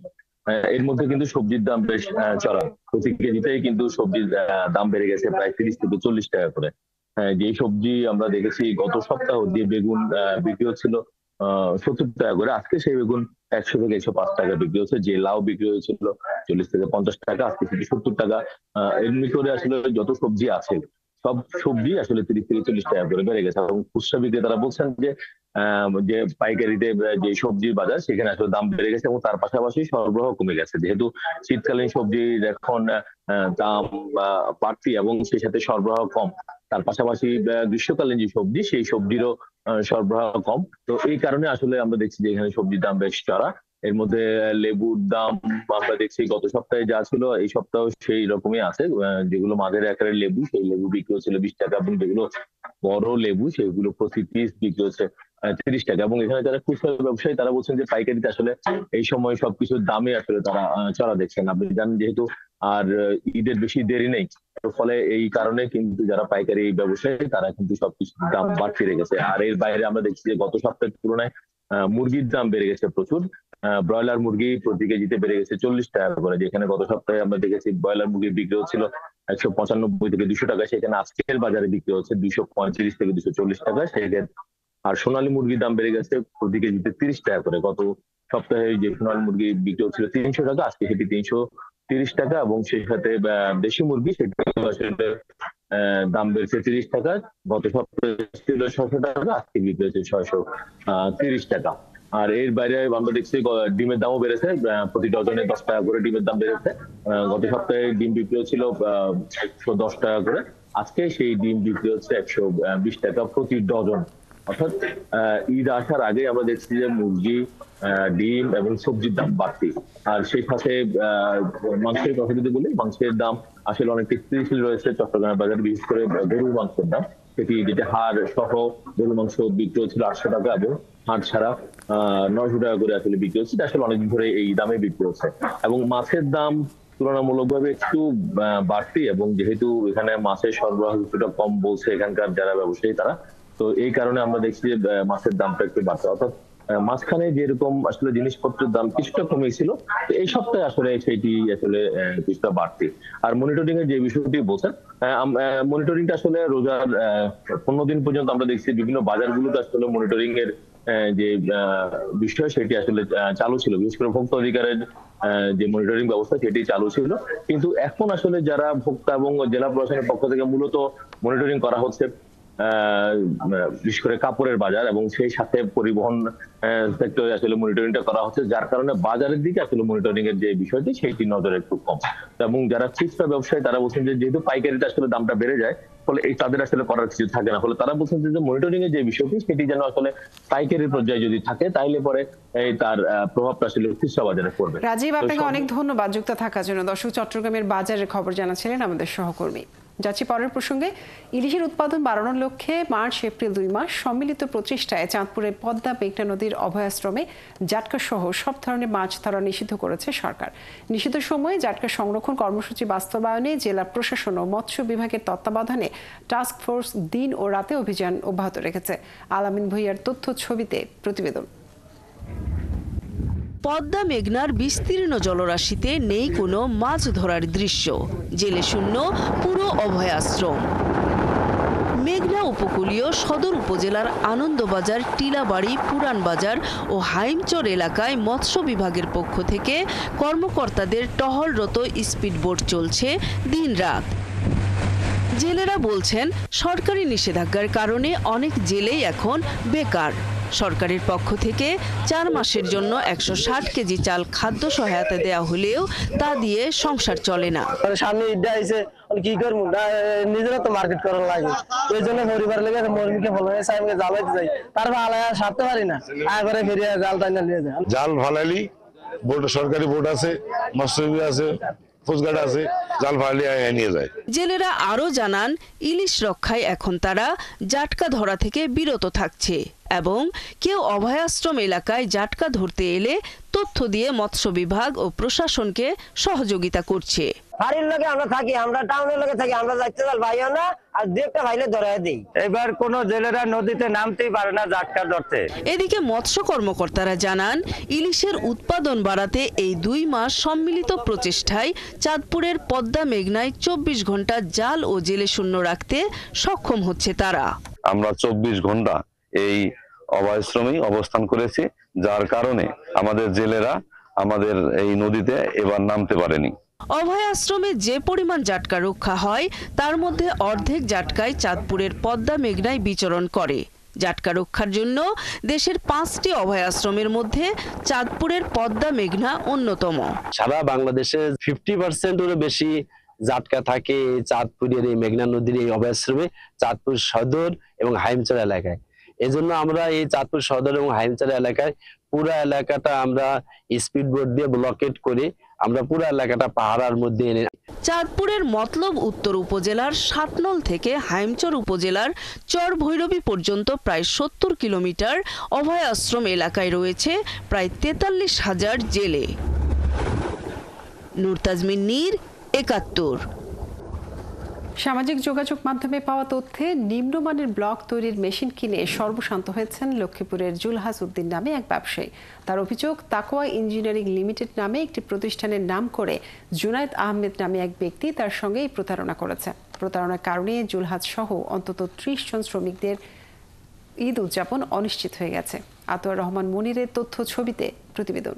এর মধ্যে কিন্তু সবজির দাম বেশ চড়া। প্রতি কেজিতেই কিন্তু সবজির দাম বেড়ে গেছে প্রায় 30 থেকে 40 টাকা করে। যে সবজি আমরা দেখেছি গত সপ্তাহ যে বেগুন বিক্রি হচ্ছিল 70 টাকা করে, আজকে সেই বেগুন 100 থেকে 105 টাকা বিক্রি হচ্ছে। যে লাউ বিক্রি হয়েছিল 40 থেকে 50 টাকা, আজকে শুধু 70 টাকা। এমনি করে আসলে যত সবজি আছে সব সবজি আসলে 30 থেকে 40 টাকা করে বেড়ে গেছে। এবং খুচরা বিক্রেতারা বলছেন যে পাইকারিতে যে সবজির বাজার সেখানে আসলে দাম বেড়ে গেছে এবং তার পাশাপাশি সরবরাহ কমে গেছে। যেহেতু শীতকালীন সবজির এখন দাম বাড়তি এবং সেই সাথে সরবরাহ কম, তার পাশাপাশি গ্রীষ্মকালীন যে সবজি সেই সবজিরও সরবরাহ কম। তো এই কারণে আসলে আমরা দেখছি যে এখানে সবজির দাম বেশ চড়া। এর মধ্যে লেবুর দাম আমরা দেখছি গত সপ্তাহে যা ছিল এই সপ্তাহ সেই রকমই আছে। যেগুলো মাঝের আকারের লেবু সেই লেবু বিক্রি হচ্ছিল 20 টাকা, এবং যেগুলো বড় লেবু সেগুলো প্রতি পিস বিক্রি হচ্ছে 30 টাকা। এবং এখানে যারা খুচরা ব্যবসায়ী তারা বলছেন যে পাইকারিতে আসলে এই সময় সবকিছুর দামে আসলে তারা চড়া দেখছেন। আপনি জানেন যেহেতু আর ঈদের বেশি দেরি নেই, ফলে এই কারণে কিন্তু যারা পাইকারি ব্যবসায়ী তারা কিন্তু সবকিছুর দাম বাড়তে রেখেছে। আর এর বাইরে আমরা দেখছি যে গত সপ্তাহের তুলনায় মুরগির দাম বেড়ে গেছে প্রচুর। ব্রয়লার মুরগি প্রতি কেজিতে বেড়ে গেছে 40 টাকা করে, যেখানে গত সপ্তাহে আমরা দেখেছি ব্রয়লার মুরগি বিক্রি হচ্ছিল 195 থেকে 200 টাকা, সেখানে আজকের বাজারে বিক্রি হচ্ছে 235 থেকে 240 টাকা। সেক্ষেত্রে আর সোনালী মুরগির দাম বেড়ে গেছে প্রতি কেজিতে 30 টাকা করে। গত সপ্তাহে যে সোনালী মুরগি বিক্রি হচ্ছিল 300 টাকা, আজকে সেটি 330 টাকা। এবং সেই সাথে দেশি মুরগি সেটি আসলে দাম বেড়েছে 30 টাকা। গত সপ্তাহে ছিল 600 টাকা, আজকে বিক্রি হচ্ছে 630 টাকা। আর এর বাইরে আমরা দেখছি ডিমের দামও বেড়েছে, প্রতি ডজনে 10 টাকা করে ডিমের দাম বেড়েছে। গত সপ্তাহে ডিম বিক্রি হচ্ছিল 110 টাকা করে, আজকে সেই ডিম বিক্রি হচ্ছে 120 টাকা প্রতি ডজন। অর্থাৎ ঈদ আসার আগে আমরা দেখছি যে মুরগি, ডিম এবং সবজির দাম বাড়তি। আর সেই সাথে মাংসের কথা যদি বলি, মাংসের দাম আসলে অনেক স্থিতিশীল রয়েছে চট্টগ্রামের বাজারে। বিশেষ করে গরুর মাংসের দাম, সেটি যেটা হাড় সহ গরুর মাংস বিক্রি হচ্ছিল 800 টাকা এবং হাড় ছাড়া 900 টাকা করে আসলে বিক্রি হচ্ছে। আসলে অনেকদিন ধরে এই দামে বিক্রি হচ্ছে। এবং মাছের দাম তুলনামূলকভাবে একটু বাড়তি, এবং যেহেতু এখানে মাছের সরবরাহ কিছুটা কম বলছে এখানকার যারা ব্যবসায়ী তারা, তো এই কারণে আমরা দেখছি যে মাছের দামটা একটু বাড়ছে। অর্থাৎ মাঝখানে যেরকম আসলে জিনিসপত্রের দাম কিছুটা কমেছিল, এই সপ্তাহে আসলে সেটি আসলে কিছুটা বাড়তি। আর মনিটরিং এর যে বিষয়টি বলছেন, মনিটরিংটা আসলে রোজার 15 দিন পর্যন্ত আমরা দেখছি বিভিন্ন বাজারগুলোতে আসলে মনিটরিং এর যে বিষয় সেটি আসলে চালু ছিল। বিশেষ করে ভোক্তা অধিকারের যে মনিটরিং ব্যবস্থা সেটি চালু ছিল। কিন্তু এখন আসলে যারা ভোক্তা এবং জেলা প্রশাসনের পক্ষ থেকে মূলত মনিটরিং করা হচ্ছে বিশেষ করে কাপড়ের বাজার এবং সেই সাথে পরিবহন সেক্টরে আসলে মনিটরিংটা করা হচ্ছে, যার কারণে বাজারের দিকে আসলে মনিটরিং এর যে বিষয়টি সেটি নজরে একটু কম। এবং যারা খুচরা ব্যবসায়ী তারা বলছেন যে যেহেতু পাইকারিতে আসলে দামটা বেড়ে যায়, ফলে এই তাদের আসলে করার কিছু থাকে না, ফলে তারা বলছেন যে মনিটরিং এর যে বিষয়টি সেটি যেন আসলে পাইকারি পর্যায়ে যদি থাকে তাহলে পরে তার প্রভাবটা আসলে খুচরা বাজারে পড়বে। রাজীব, আপনাকে অনেক ধন্যবাদ যুক্ত থাকার জন্য। দর্শক, চট্টগ্রামের বাজারের খবর জানাচ্ছিলেন আমাদের সহকর্মী। যাচ্ছি পরের প্রসঙ্গে। ইলিশের উৎপাদন বাড়ানোর লক্ষ্যে মার্চ এপ্রিল 2 মাস সম্মিলিত প্রচেষ্টায় চাঁদপুরের পদ্মা মেঘনা নদীর অভয়াশ্রমে জাটকা সহ সব ধরনের মাছ ধরা নিষিদ্ধ করেছে সরকার। নিষিদ্ধ সময়ে জাটকা সংরক্ষণ কর্মসূচি বাস্তবায়নে জেলা প্রশাসন ও মৎস্য বিভাগের তত্ত্বাবধানে টাস্ক ফোর্স দিন ও রাতে অভিযান অব্যাহত রেখেছে। আলামিন ভুঁইয়ার তথ্য ছবিতে প্রতিবেদন। পদ্মা মেঘনার বিস্তীর্ণ জলরাশিতে নেই কোনো মাছ ধরার দৃশ্য, জেলে শূন্য পুরো অভয়াশ্রম। মেঘনা উপকূলীয় সদর উপজেলার আনন্দবাজার, টিলাবাড়ি, পুরান বাজার ও হাইমচর এলাকায় মৎস্য বিভাগের পক্ষ থেকে কর্মকর্তাদের টহলরত স্পিডবোট চলছে দিনরাত। জেলেরা বলছেন, সরকারি নিষেধাজ্ঞার কারণে অনেক জেলেই এখন বেকার। সরকারের পক্ষ থেকে 4 মাসের জন্য 160 কেজি চাল খাদ্য সহায়তা দেওয়া হলেও তা দিয়ে সংসার চলে না। সামনে ঈদ আইছে, কি করবো, নিজেরা তো মার্কেট করার লাগে, এই জন্য পরিবার লেগে মর্মিকে বলে জ্বালাইতে যাই, তারপর আলাদা সারতে পারি না, একবারে ফিরিয়ে জাল টাইনা নিয়ে যায়। জাল ফালাইলি বোট, সরকারি বোট আছে, মৎস্য আছে, কোস্টগার্ড আছে, জাল ফালাইলি নিয়ে যায়। জেলেরা আরো জানান, ইলিশ রক্ষায় এখন তারা জাটকা ধরা থেকে বিরত থাকছে এবং কেউ অভয়াশ্রম এলাকায় জাটকা ধরতে এলে তথ্য দিয়ে মৎস্য বিভাগ ও প্রশাসনকে সহযোগিতা করছে। বাড়ির লগে আমরা থাকি, আমরা টাউনের লগে থাকি, আমরা যাইতে চাল ভাইও না, আর দু একটা ভাইলে ধরাই দিই। এবার কোন জেলেরা নদীতে নামতেই পারে না জাটকা ধরতে। এদিকে মৎস্য কর্মকর্তারা জানান, ইলিশের উৎপাদন বাড়াতে এই 2 মাস সম্মিলিত প্রচেষ্টায় চাঁদপুরের পদ্মা মেঘনায় 24 ঘন্টা জাল ও জেলে শূন্য রাখতে সক্ষম হচ্ছে তারা। আমরা 24 ঘন্টা এই অভয়াশ্রমেই অবস্থান করেছি, যার কারণে আমাদের জেলেরা আমাদের এই নদীতে এবার নামতে পারেনি। অভয়াশ্রমে যে পরিমাণ জাটকা রক্ষা হয় তার মধ্যে অর্ধেক জাটকায় চাঁদপুরের পদ্মা মেঘনায় বিচরণ করে। জাটকা রক্ষার জন্য দেশের 5টি অভয়াশ্রমের মধ্যে চাঁদপুরের পদ্মা মেঘনা অন্যতম। সারা বাংলাদেশে 50%-এরও বেশি জাটকা থাকে চাঁদপুরের এই মেঘনা নদীর এই অভয়াশ্রমে, চাঁদপুর সদর এবং হাইমচর এলাকায়। এজন্য আমরা এই চাঁদপুর সদর এবং হাইমচর এলাকায় পুরো এলাকাটা আমরা স্পিডবোট দিয়ে ব্লকেট করে আমরা পুরো এলাকাটা পাহাড়ের মধ্যে এনে। চাঁদপুরের মতলব উত্তর উপজেলার সাতনল থেকে হাইমচর উপজেলার চর ভৈরবী পর্যন্ত প্রায় 70 কিলোমিটার অভয়াশ্রম এলাকায় রয়েছে প্রায় 43,000 জেলে। নূর তাজমিন নীর, 71। সামাজিক যোগাযোগ মাধ্যমে পাওয়া তথ্যে নিম্নমানের ব্লক তৈরির মেশিন কিনে সর্বশান্ত হয়েছেন লক্ষ্মীপুরের জুলহাস উদ্দিন নামে এক ব্যবসায়ী। তার অভিযোগ, তাকওয়া ইঞ্জিনিয়ারিং লিমিটেড নামে একটি প্রতিষ্ঠানের নাম করে জুনায়েদ আহমেদ নামে এক ব্যক্তি তার সঙ্গে প্রতারণা করেছে। প্রতারণার কারণে জুলহাস সহ অন্তত 30 জন শ্রমিকদের ঈদ উদযাপন অনিশ্চিত হয়ে গেছে। আতোয়ার রহমান মনিরের তথ্য ছবিতে প্রতিবেদন।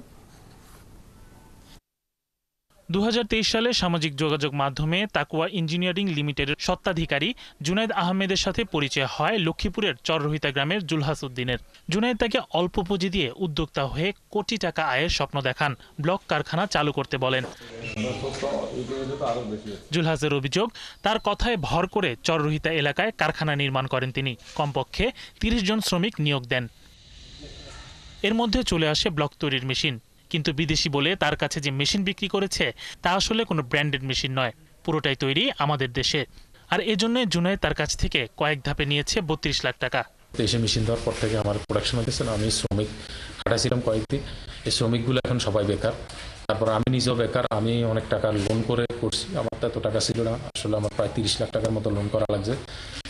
2023 সালে সামাজিক যোগাযোগ মাধ্যমে তাকওয়া ইঞ্জিনিয়ারিং লিমিটেডের স্বত্বাধিকারী জুনায়েদ আহমেদের সাথে পরিচয় হয় লক্ষ্মীপুরের চররহিতা গ্রামের জুলহাস উদ্দিনের। জুনায়েদ তাকে অল্প পুঁজি দিয়ে উদ্যোক্তা হয়ে কোটি টাকা আয়ের স্বপ্ন দেখান, ব্লক কারখানা চালু করতে বলেন। জুলহাসের অভিযোগ, তার কথায় ভর করে চররহিতা এলাকায় কারখানা নির্মাণ করেন তিনি। কমপক্ষে 30 জন শ্রমিক নিয়োগ দেন। এর মধ্যে চলে আসে ব্লক তৈরির মেশিন, কিন্তু বিদেশি বলে তার কাছে যে মেশিন বিক্রি করেছে তা আসলে কোনো ব্র্যান্ডেড মেশিন নয়, পুরোটাই তৈরি আমাদের দেশে। আর এজন্য জুনায়েদ তার কাছ থেকে কয়েক ধাপে নিয়েছে 32 লাখ টাকা। দেশে মেশিন দেওয়ার পর থেকে আমার প্রোডাকশন হয়েছে না, আমি শ্রমিক খাটাইছিলাম কয়েকদিন, এই শ্রমিকগুলো এখন সবাই বেকার। তারপর আমি নিজেও বেকার, আমি অনেক টাকা লোন করে করছি, আমার তো এত টাকা ছিল না, আসলে আমার প্রায় 30 লাখ টাকার মতো লোন করা লাগছে।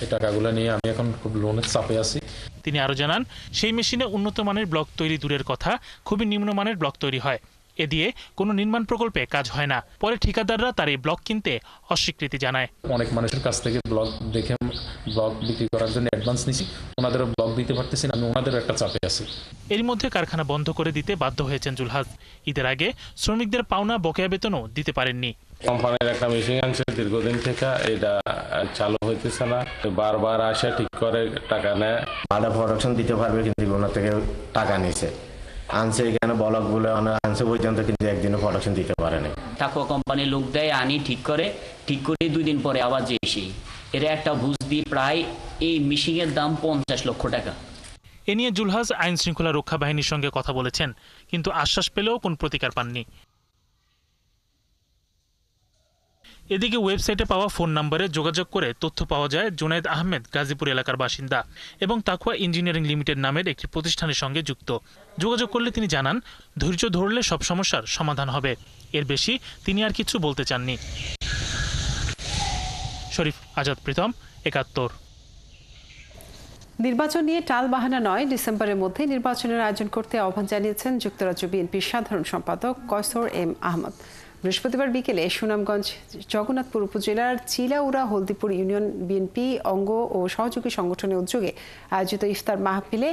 এই টাকাগুলো নিয়ে আমি এখন খুব লোনের চাপে আছি। তিনি আরো জানান, সেই মেশিনে উন্নত মানের ব্লক তৈরি দূরের কথা, খুবই নিম্নমানের ব্লক তৈরি হয়। এ দিয়ে কোনো নির্মাণ প্রকল্পে কাজ হয় না। পরে ঠিকাদাররা তার এই ব্লক কিনতে অস্বীকৃতি জানায়। অনেক মানুষের কাছ থেকে ব্লক দেখে ব্লক বিক্রি করার জন্য অ্যাডভান্স নিছি, ওনাদেরও ব্লক দিতে পারতেছি না, আমি ওনাদেরও একটা চাপে আছি। এর মধ্যে কারখানা বন্ধ করে দিতে বাধ্য হয়েছেন জুলহাস। ঈদের আগে শ্রমিকদের পাওনা বকেয়া বেতনও দিতে পারেননি। কোম্পানির একটা মেশিন আনছে দীর্ঘদিন থেকে, এটা চালু হইতেছে না, বারবার আসে ঠিক করে টাকা নেয়। ভালো প্রোডাকশন দিতে পারবে কিন্তু ওনার থেকে টাকা নিছে, আনছে এখানে ব্লক বলে আনছে পর্যন্ত, কিন্তু একদিনও প্রোডাকশন দিতে পারেনি। টাকা কোম্পানির লোক দেয়, আনি ঠিক করে 2 দিন পরে আবার যে এসে এরা একটা বুঝ দিয়ে প্রায় এই মেশিনের দাম 50 লক্ষ টাকা। এ নিয়ে জুলহাস আইন শৃঙ্খলা রক্ষা বাহিনীর সঙ্গে কথা বলেছেন, কিন্তু আশ্বাস পেলেও কোন প্রতিকার পাননি। এদিকে ওয়েবসাইটে পাওয়া ফোন নম্বরে যোগাযোগ করে তথ্য পাওয়া যায় জুনায়েদ আহমেদ গাজীপুর এলাকার বাসিন্দা এবং তাকুয়া ইঞ্জিনিয়ারিং লিমিটেড নামের একটি প্রতিষ্ঠানের সঙ্গে যুক্ত। যোগাযোগ করলে তিনি জানান, ধৈর্য ধরলে সব সমস্যার সমাধান হবে, এর বেশি তিনি আর কিছু বলতে চাননি। শরীফ আজাদ প্রীতম, ৭১। নির্বাচন নিয়ে টালবাহানা নয়, ডিসেম্বরের মধ্যে নির্বাচনের আয়োজন করতে আহ্বান জানিয়েছেন যুক্তরাজ্য বিএনপির সাধারণ সম্পাদক কয়সর এম আহমদ। বৃহস্পতিবার বিকেলে সুনামগঞ্জ জগন্নাথপুর উপজেলার চিলাউড়া হলদিপুর ইউনিয়ন বিএনপি অঙ্গ ও সহযোগী সংগঠনের উদ্যোগে আয়োজিত ইফতার মাহফিলে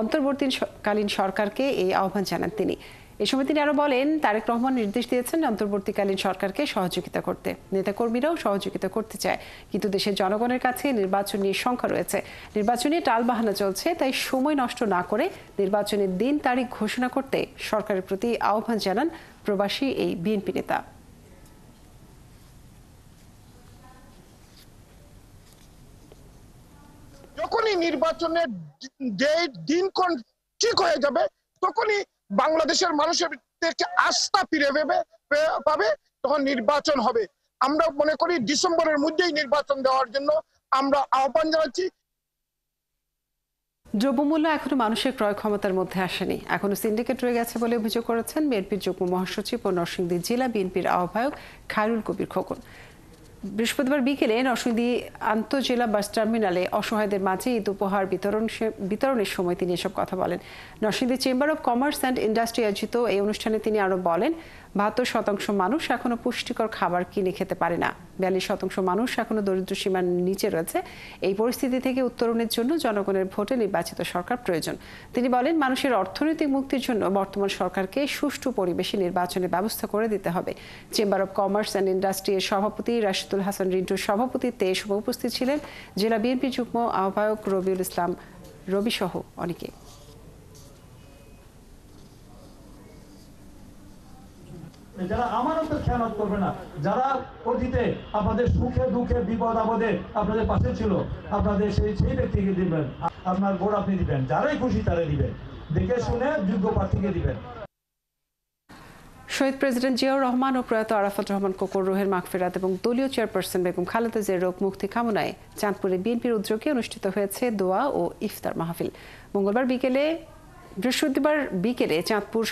অন্তর্বর্তীকালীন সরকারকে এই আহ্বান জানান তিনি। এ সময় তিনি আরো বলেন, তারেক রহমান নির্দেশ দিয়েছেন অন্তর্বর্তীকালীন সরকারকে সহযোগিতা করতে। নেতাকর্মীরাও সহযোগিতা করতে চায়, কিন্তু দেশের জনগণের কাছে নির্বাচন নিয়ে শঙ্কা রয়েছে। নির্বাচনে টালবাহানা চলছে, তাই সময় নষ্ট না করে নির্বাচনের দিন তারিখ ঘোষণা করতে সরকারের প্রতি আহ্বান জানান প্রবাসী এই বিএনপি নেতা। যখনই নির্বাচনের দিন ঠিক হয়ে যাবে, তখনই বাংলাদেশের মানুষের থেকে আস্থা ফিরে পাবে, তখন নির্বাচন হবে। আমরা মনে করি ডিসেম্বরের মধ্যেই নির্বাচন দেওয়ার জন্য আমরা আহ্বান জানাচ্ছি। দ্রব্যমূল্য এখনো মানুষের ক্রয় ক্ষমতার মধ্যে আসেনি, এখনো সিন্ডিকেট রয়ে গেছে বলে অভিযোগ করেছেন বিএনপির যুগ্ম মহাসচিব ও নরসিংদী জেলা বিএনপির আহ্বায়ক খায়রুল কবির খোকন। বৃহস্পতিবার বিকেলে নরসিংদী আন্তঃজেলা বাস টার্মিনালে অসহায়দের মাঝে ঈদ উপহার বিতরণের সময় তিনি এসব কথা বলেন। Narsingdi chamber of commerce and industry আয়োজিত এই অনুষ্ঠানে তিনি আরো বলেন, ৭২% মানুষ এখনো পুষ্টিকর খাবার কিনে খেতে পারে না, ৪২% মানুষ এখনো দরিদ্র সীমার নিচে রয়েছে। এই পরিস্থিতি থেকে উত্তরণের জন্য জনগণের ভোটে নির্বাচিত সরকার প্রয়োজন। তিনি বলেন, মানুষের অর্থনৈতিক মুক্তির জন্য বর্তমান সরকারকে সুষ্ঠু পরিবেশে নির্বাচনের ব্যবস্থা করে দিতে হবে। চেম্বার অব কমার্স অ্যান্ড ইন্ডাস্ট্রির সভাপতি রাশিদুল হাসান রিন্টুর সভাপতিত্বে এ সময় উপস্থিত ছিলেন জেলা বিএনপি যুগ্ম আহ্বায়ক রবিউল ইসলাম রবি সহ অনেকে। যারা আমানতের খেয়ানত করবে না, যারা অতীতে আপনাদের সুখে দুঃখে বিপদ আপদে আপনাদের পাশে ছিল, আপনাদের সেই ব্যক্তিকে দিবেন, আপনার ভোট আপনি দিবেন, যারাই খুশি তারাই দিবেন, দেখে শুনে যোগ্য প্রার্থীকে দিবেন। শহীদ প্রেসিডেন্ট জিয়াউর রহমান ও প্রয়াত আরাফাত রহমান কোকর রুহের মাগফিরাত এবং দলীয় চেয়ারপারসন বেগম খালেদা জিয়ার রোগ মুক্তি কামনায় চাঁদপুরে বিএনপির উদ্যোগে অনুষ্ঠিত হয়েছে দোয়া ও ইফতার মাহফিল। বৃহস্পতিবার বিকেলে চাঁদপুর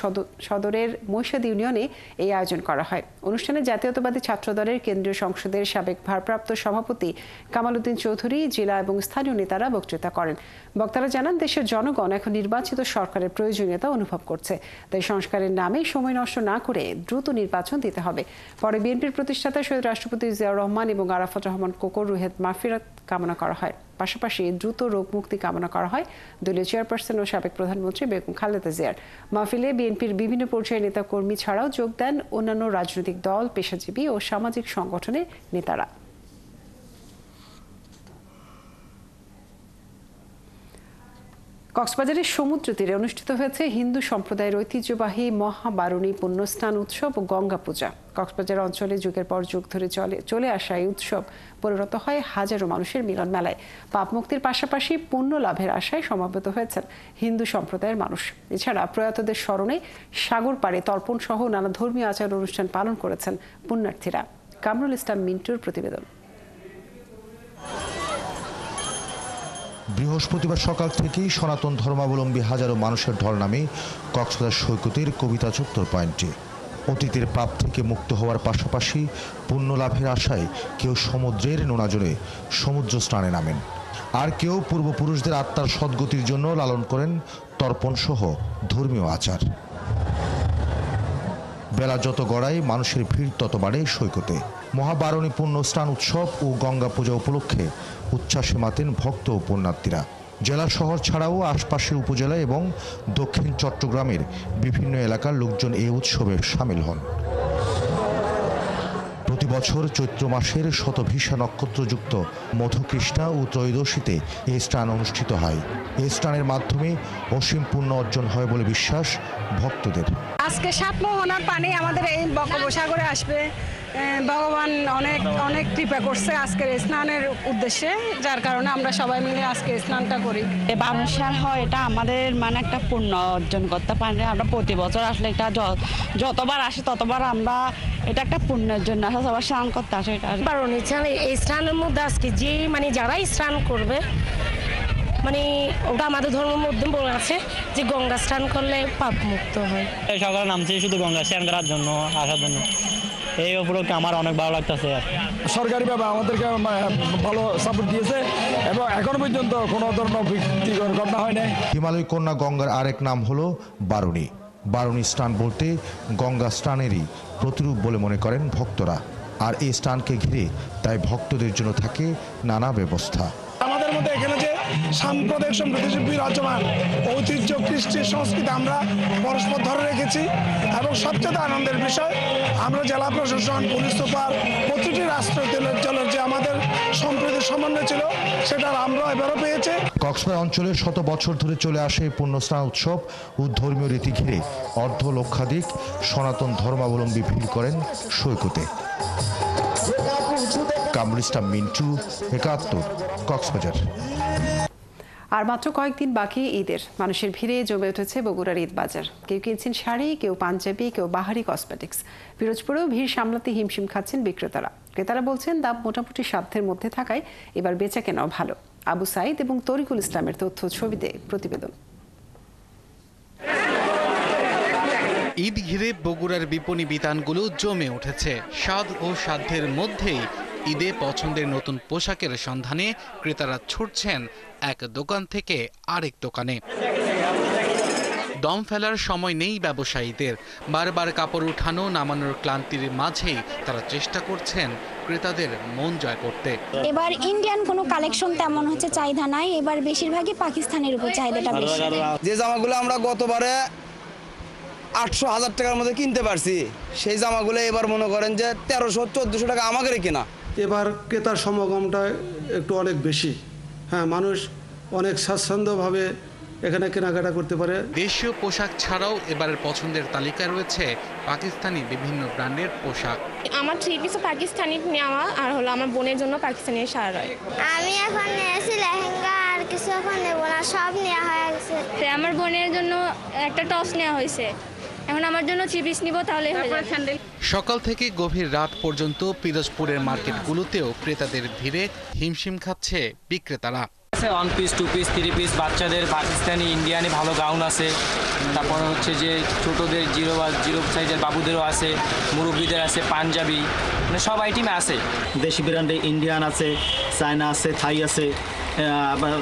সদরের মৈশাদ ইউনিয়নে এই আয়োজন করা হয়। অনুষ্ঠানে জাতীয়তাবাদী ছাত্রদলের কেন্দ্রীয় সংসদের সাবেক ভারপ্রাপ্ত সভাপতি কামাল উদ্দিন চৌধুরী, জেলা এবং স্থানীয় নেতারা বক্তৃতা করেন। বক্তারা জানান, দেশের জনগণ এখন নির্বাচিত সরকারের প্রয়োজনীয়তা অনুভব করছে, তাই সংস্কারের নামে সময় নষ্ট না করে দ্রুত নির্বাচন দিতে হবে। পরে বিএনপির প্রতিষ্ঠাতা শহীদ রাষ্ট্রপতি জিয়াউর রহমান এবং আরাফাত রহমান কোকর রুহের মাগফিরাত কামনা করা হয়। পাশাপাশি দ্রুত রোগ মুক্তি কামনা করা হয় দলীয় চেয়ারপারসন ও সাবেক প্রধানমন্ত্রী বেগম খালেদা জিয়ার। মাহফিলে বিএনপির বিভিন্ন পর্যায়ের নেতা কর্মী ছাড়াও যোগ দেন অন্যান্য রাজনৈতিক দল, পেশাজীবী ও সামাজিক সংগঠনের নেতারা। কক্সবাজারের সমুদ্র তীরে অনুষ্ঠিত হয়েছে হিন্দু সম্প্রদায়ের ঐতিহ্যবাহী মহাবারণী পুণ্যস্নান উৎসব ও গঙ্গা পূজা। কক্সবাজার অঞ্চলে যুগের পর যুগ ধরে চলে আসা এই উৎসব পরিণত হয় হাজারো মানুষের মিলন মেলায়। পাপ মুক্তির পাশাপাশি পুণ্য লাভের আশায় সমাবেত হয়েছেন হিন্দু সম্প্রদায়ের মানুষ। এছাড়া প্রয়াতদের স্মরণে সাগর পাড়ে তর্পণ সহ নানা ধর্মীয় আচার অনুষ্ঠান পালন করেছেন পুণ্যার্থীরা। কামরুল ইসলাম মিন্টুর প্রতিবেদন। বৃহস্পতিবার সকাল থেকেই সনাতন ধর্মাবলম্বী হাজারো মানুষের ঢল নামে কক্সবাজার সৈকতের কবিতা চত্বর পয়েন্টে। অতীতের পাপ থেকে মুক্ত হওয়ার পাশাপাশি পুণ্য লাভের আশায় কেউ সমুদ্রের নোনাজলে সমুদ্র স্নানে নামেন, আর কেউ পূর্বপুরুষদের আত্মার সদ্গতির জন্য লালন করেন তর্পণ সহ ধর্মীয় আচার। বেলা যত গড়ায় মানুষের ভিড় তত বাড়ে সৈকতে। মহাবারণী পুণ্যস্নান উৎসব ও গঙ্গা পূজা উপলক্ষে উচ্ছ্বাসে মাতেন ভক্ত ও পুণ্যার্থীরা। জেলা শহর ছাড়াও আশপাশের উপজেলা এবং দক্ষিণ চট্টগ্রামের বিভিন্ন এলাকার লোকজন এই উৎসবে সামিল হন। প্রতি প্রতি বছর চৈত্র মাসের শতভিষা নক্ষত্রযুক্ত মধুকৃষ্ণা ও ত্রয়োদশীতে এই স্নান অনুষ্ঠিত হয়। এই স্নানের মাধ্যমে অসীম পুণ্য অর্জন হয় বলে বিশ্বাস ভক্তদের। আজকে 7 মোহনার পানি আমাদের এই বঙ্গোপসাগরে আসবে। ভগবান অনেক অনেক কৃপা করছে আজকের স্নানের উদ্দেশ্যে, যার কারণে আমরা সবাই মিলে আজকে স্নানটা করি। বারোসার হয় এটা আমাদের মানে একটা পুণ্য অর্জন করতে পারি। আমরা প্রতি বছর আসলে এটা যতবার আসে ততবার আমরা এটা একটা পুণ্যের জন্য সবার স্নান করতে আসে। এটা বারণী এই স্নানের মধ্যে আজকে যে মানে যারাই স্নান করবে মানে ওটা আমাদের ধর্মের মধ্যে বলা আছে যে গঙ্গা স্নান করলে পাপ মুক্ত হয়। সকালে নামছি শুধু গঙ্গা স্নান করার জন্য, আসার জন্য। এই উপলক্ষে আমার অনেক ভালো লাগতেছে। সরকারিভাবে আমাদেরকে ভালো সাপোর্ট দিয়েছে এবং এখনো পর্যন্ত কোনো ধরনের বিক্রিকর ঘটনা হয় নাই। হিমালয় কন্যা গঙ্গার আরেক নাম হলো বারুণী। বারুণী স্নান বলতে গঙ্গা স্নানেরই প্রতিরূপ বলে মনে করেন ভক্তরা। আর এই স্নানকে ঘিরে তাই ভক্তদের জন্য থাকে নানা ব্যবস্থা। আমাদের মধ্যে এখানে যে সাম্প্রদায়িক সম্প্রীতি বিরাজমান ঐতিহ্য কৃষ্টি সংস্কৃতি আমরা পরস্পর ধরে রেখেছি এবং সবচেয়ে আনন্দের বিষয় আমরা জেলা প্রশাসন, পুলিশ সুপার, প্রতিটি রাষ্ট্রের যে আমাদের সম্প্রীতির সমন্বয় ছিল সেটা আমরা এবারও পেয়েছি। কক্সবাজার অঞ্চলে শত বছর ধরে চলে আসে পুণ্যস্নান উৎসব ও ধর্মীয় রীতি ঘিরে লক্ষাধিক সনাতন ধর্মাবলম্বী ভিড় করেন সৈকতে। কামরুল ইসলাম মিন্টু, ৭১, কক্সবাজার। আর মাত্র কয়েকদিন বাকি ঈদের। মানুষের ভিড়ে জমে উঠেছে বগুড়ার ঈদ বাজার। কেউ কিনছেন শাড়ি, কেউ পাঞ্জাবি, কেউ বাহারি কসমেটিক্স। পিরোজপুরেও ভিড় সামলাতে হিমশিম খাচ্ছেন বিক্রেতারা। ক্রেতারা বলছেন দাম মোটামুটি সাধ্যের মধ্যে থাকায় এবার বেচা কেনাও ভালো। আবু সাইদ এবং তরিকুল ইসলামের তথ্য ছবিতে প্রতিবেদন। ঈদ ঘিরে বগুড়ার বিপণী বিতানগুলো জমে উঠেছে। স্বাদ ও সাধ্যের মধ্যেই ঈদে পছন্দের নতুন পোশাকের সন্ধানে ক্রেতারা ছুটছেন এক দোকান থেকে আরেক দোকানে। দম ফেলার সময় নেই ব্যবসায়ীদের। বারবার কাপড় উঠানো নামানোর ক্লান্তির মাঝেই তারা চেষ্টা করছেন ক্রেতাদের মন জয় করতে। এবার ইন্ডিয়ান কোনো কালেকশন তেমন হচ্ছে চাহিদা নাই, এবার বেশিরভাগই পাকিস্তানের উপর চাহিদাটা বেশি। যে জামাগুলো আমরা গতবারে 800,000 টাকার মধ্যে কিনতে পারছি, সেই জামাগুলো এবার মনে করেন যে 1300-1400 টাকা আমাদের কেনা। এবার ক্রেতার সমাগমটা একটু অনেক বেশি। হ্যাঁ, মানুষ অনেক স্বাচ্ছন্দ্যভাবে এখানে কেনাকাটা করতে পারে। দেশীয় পোশাক ছাড়াও এবারের পছন্দের তালিকায় রয়েছে পাকিস্তানি বিভিন্ন ব্র্যান্ডের পোশাক। আমার 3 পিসও পাকিস্তানি নেওয়া, আর হলো আমার বোনের জন্য পাকিস্তানি শাড়ি। আমি এখন নিয়েছি লেহেঙ্গা, আর কিছু এখন নেব না, সব নেওয়া হয়ে গেছে। আমার বোনের জন্য একটা টপস নেওয়া হয়েছে, এখন আমার জন্য 3 পিস নিব, তাহলে হয়ে যাবে। সকাল থেকে গভীর রাত পর্যন্ত পিরোজপুরের মার্কেটগুলোতেও ক্রেতাদের ভিড়ে হিমশিম খাচ্ছে বিক্রেতারা। 1 পিস, 2 পিস, 3 পিস, বাচ্চাদের পাকিস্তানি, ইন্ডিয়ানি ভালো গাউন আছে। তারপর হচ্ছে যে ছোটদের জিরো সাইজের বাবুদেরও আছে, মুরব্বীদের আছে, পাঞ্জাবি, মানে সব আইটেম আছে। দেশি ব্র্যান্ডে ইন্ডিয়ান আছে, চায়না আছে, থাই আছে, আবার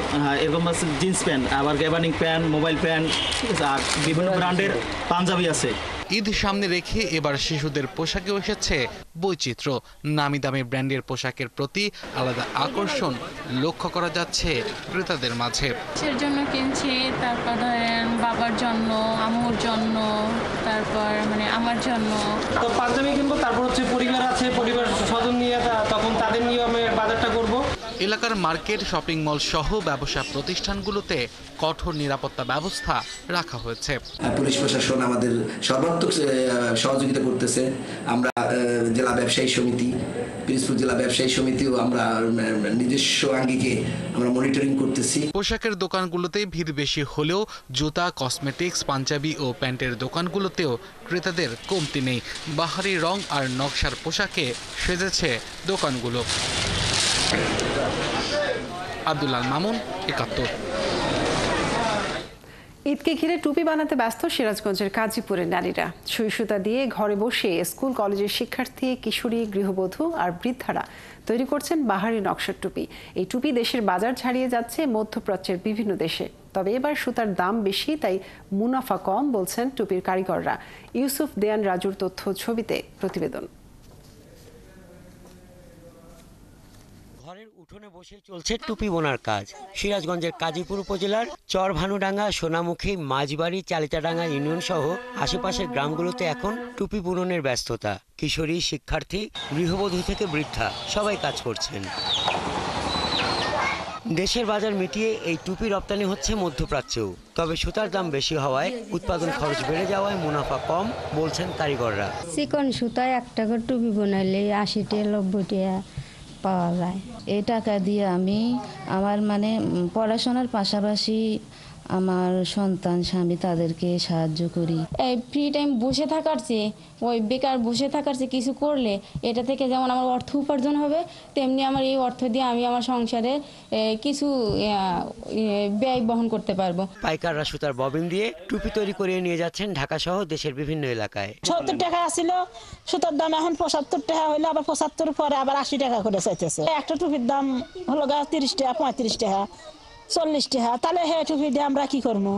এরকম আছে জিন্স প্যান্ট, আবার গ্যাবার্নিং প্যান্ট, মোবাইল প্যান্ট, আর বিভিন্ন ব্র্যান্ডের পাঞ্জাবি আছে। ঈদ সামনে রেখে এবার শিশুদের পোশাকেও এসেছে বৈচিত্র্য। নামি দামি ব্র্যান্ডের পোশাকের প্রতি আলাদা আকর্ষণ লক্ষ্য করা যাচ্ছে ক্রেতাদের মাঝে। এর জন্য কিনছি, তারপর ধরেন বাবার জন্য, আম্মুর জন্য, তারপর মানে আমার জন্য। তো পাঞ্জাবি কিনবো, তারপর হচ্ছে পরিবার আছে, পরিবার স্বজন নিয়ে তখন তাদের নিয়ে আমি বাজারটা করব। এলাকার মার্কেট, শপিং মল সহ ব্যবসা প্রতিষ্ঠানগুলোতে কঠোর নিরাপত্তা ব্যবস্থা রাখা হয়েছে। পুলিশ প্রশাসন আমাদের সর্বাত্মক সহযোগিতা করতেছে। আমরা জেলা ব্যবসায়ী সমিতি, পিরোজপুর জেলা ব্যবসায়ী সমিতিও আমরা নিজস্ব আঙ্গিকে আমরা মনিটরিং করতেছি। পোশাকের দোকানগুলোতে ভিড় বেশি হলেও জুতা, কসমেটিক্স, পাঞ্জাবি ও প্যান্টের দোকানগুলোতেও ক্রেতাদের কমতি নেই। বাহারি রং আর নকশার পোশাকে সেজেছে দোকানগুলো। আব্দুল্লাহ মামুন, ৭১। ঈদকে ঘিরে টুপি বানাতে ব্যস্ত সিরাজগঞ্জের কাজীপুরের নারীরা। সুই সুতা দিয়ে ঘরে বসে স্কুল কলেজের শিক্ষার্থী, কিশোরী, গৃহবধূ আর বৃদ্ধারা তৈরি করছেন বাহারি নকশার টুপি। এই টুপি দেশের বাজার ছাড়িয়ে যাচ্ছে মধ্যপ্রাচ্যের বিভিন্ন দেশে। তবে এবার সুতার দাম বেশি, তাই মুনাফা কম বলছেন টুপির কারিগররা। ইউসুফ দেয়ান রাজুর তথ্য ছবিতে প্রতিবেদন। উঠোনে বসে চলছে টুপি বোনার কাজ। সিরাজগঞ্জের কাজীপুর উপজেলার চরভানুডাঙ্গা, সোনামুখী, মাঝবাড়ি, চালিতাডাঙ্গা ইউনিয়ন সহ আশেপাশের গ্রামগুলোতে এখন টুপি বুননের ব্যস্ততা। কিশোরী, শিক্ষার্থী, গৃহবধূ থেকে বৃদ্ধা সবাই কাজ করছেন। দেশের বাজার মিটিয়ে এই টুপি রপ্তানি হচ্ছে মধ্যপ্রাচ্যেও। তবে সুতার দাম বেশি হওয়ায় উৎপাদন খরচ বেড়ে যাওয়ায় মুনাফা কম বলছেন কারিগররা। চিকন সুতায় 1 টাকার টুপি বানাইলে 80 টাকা 90 টাকা পাওয়া যায়। এই টাকা দিয়ে আমি আমার পড়াশোনার পাশাপাশি আমার সন্তান, স্বামী তাদেরকে সাহায্য করি। এই ফ্রি টাইম বসে থাকার চেয়ে, ওই বেকার বসে থাকার চেয়ে কিছু করলে এটা থেকে যেমন আমার অর্থ উপার্জন হবে, তেমনি আমার এই অর্থ দিয়ে আমি আমার সংসারে কিছু ব্যয় বহন করতে পারবো। পাইকাররা সুতার ববিন দিয়ে টুপি তৈরি করে নিয়ে যাচ্ছেন ঢাকা সহ দেশের বিভিন্ন এলাকায়। 70 টাকা ছিল সুতার দাম, এখন 75 টাকা হইলে আবার 75 পরে আবার 80 টাকা করে চাইতেছে। একটা টুপির দাম হলো 30 টাকা, 35 টাকা, 40 টাকা। তাহলে হে টুপি দিয়ে আমরা কি করবো?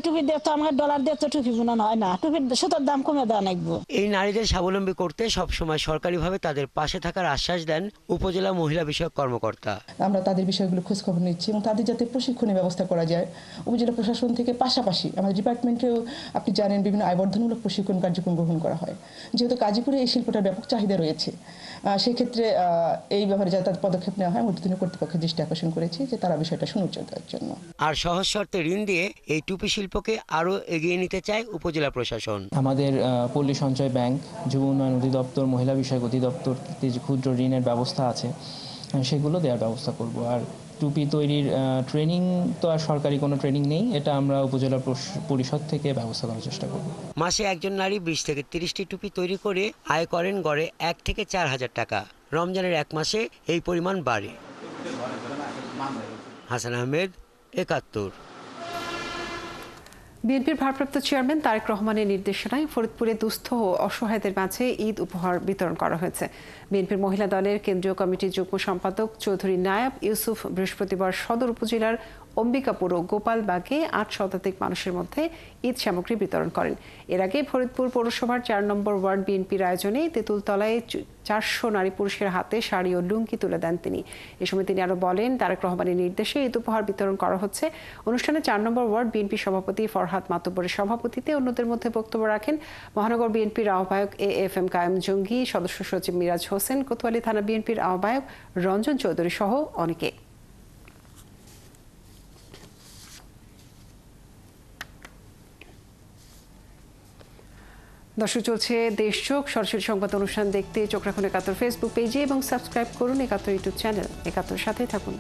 টুপি দিয়ে তো আমার ডলার দিয়ে তো টুপি বোনানো হয় না, টুপির সুতার দাম কমে দেওয়া লাগবে। এই নারীদের স্বাবলম্বী করতে সবসময় সরকারিভাবে তাদের পাশে থাকার আশ্বাস দেন উপজেলা মহিলা বিষয়ক কর্মকর্তা। আমরা তাদের বিষয়গুলো খোঁজখবর নিচ্ছি এবং তাদের যাতে প্রশিক্ষণের ব্যবস্থা করা যায়। উপজেলা প্রশাসন থেকে পাশাপাশি আমাদের ডিপার্টমেন্টেও আপনি জানেন বিভিন্ন আয়বর্ধনমূলক প্রশিক্ষণ কার্যক্রম গ্রহণ করা হয়। যেহেতু গাজীপুরে এই শিল্পটার ব্যাপক চাহিদা রয়েছে, সেক্ষেত্রে এই ব্যাপারে যাতে তাদের পদক্ষেপ নেওয়া হয়, ঊর্ধ্বতন কর্তৃপক্ষের দৃষ্টি আকর্ষণ করেছি যে তারা বিষয়টা সুনিশ্চিত দেওয়ার জন্য। আর সহজ শর্তে ঋণ দিয়ে এই টুপি শিল্পকে আরও এগিয়ে নিতে চায় উপজেলা প্রশাসন। আমাদের পল্লী সঞ্চয় ব্যাংক, যুব উন্নয়ন অধিদপ্তর, মহিলা বিষয়ক অধিদপ্তর যে ক্ষুদ্র ঋণের ব্যবস্থা আছে সেগুলো দেওয়ার ব্যবস্থা করব। আর টুপি তৈরির ট্রেনিং তো আর সরকারি কোনো ট্রেনিং নেই, এটা আমরা উপজেলা পরিষদ থেকে ব্যবস্থা করার চেষ্টা করব। মাসে একজন নারী 20 থেকে 30টি টুপি তৈরি করে আয় করেন গড়ে 1 থেকে 4 হাজার টাকা। রমজানের 1 মাসে এই পরিমাণ বাড়ে। হাসান আহমেদ, ৭১। বিএনপির ভারপ্রাপ্ত চেয়ারম্যান তারেক রহমানের নির্দেশনায় ফরিদপুরে দুস্থ ও অসহায়দের মাঝে ঈদ উপহার বিতরণ করা হয়েছে। বিএনপির মহিলা দলের কেন্দ্রীয় কমিটির যুগ্ম সম্পাদক চৌধুরী নায়াব ইউসুফ বৃহস্পতিবার সদর উপজেলার অম্বিকাপুর ও গোপালবাগে 8 শতাধিক মানুষের মধ্যে ঈদ সামগ্রী বিতরণ করেন। এর আগে ফরিদপুর পৌরসভার 4 নম্বর ওয়ার্ড বিএনপির আয়োজনে তেঁতুলতলায় 400 নারী পুরুষের হাতে শাড়ি ও লুঙ্গি তুলে দেন তিনি। এ সময় তিনি আরো বলেন, তারেক রহমানের নির্দেশে ঈদ উপহার বিতরণ করা হচ্ছে। অনুষ্ঠানে 4 নম্বর ওয়ার্ড বিএনপি সভাপতি ফরহাদ মাতব্বরের সভাপতিত্বে অন্যদের মধ্যে বক্তব্য রাখেন মহানগর বিএনপির আহ্বায়ক AFM কায়েম জঙ্গি, সদস্য সচিব মিরাজ হোসেন, কোতোয়ালি থানা বিএনপির আহ্বায়ক রঞ্জন চৌধুরী সহ অনেকে। দর্শক, চলছে দেশ চোখ। সরাসরি সংবাদ অনুষ্ঠান দেখতে চোখ রাখুন ৭১ ফেসবুক পেজে এবং সাবস্ক্রাইব করুন ৭১ ইউটিউব চ্যানেল। ৭১ সাথে থাকুন।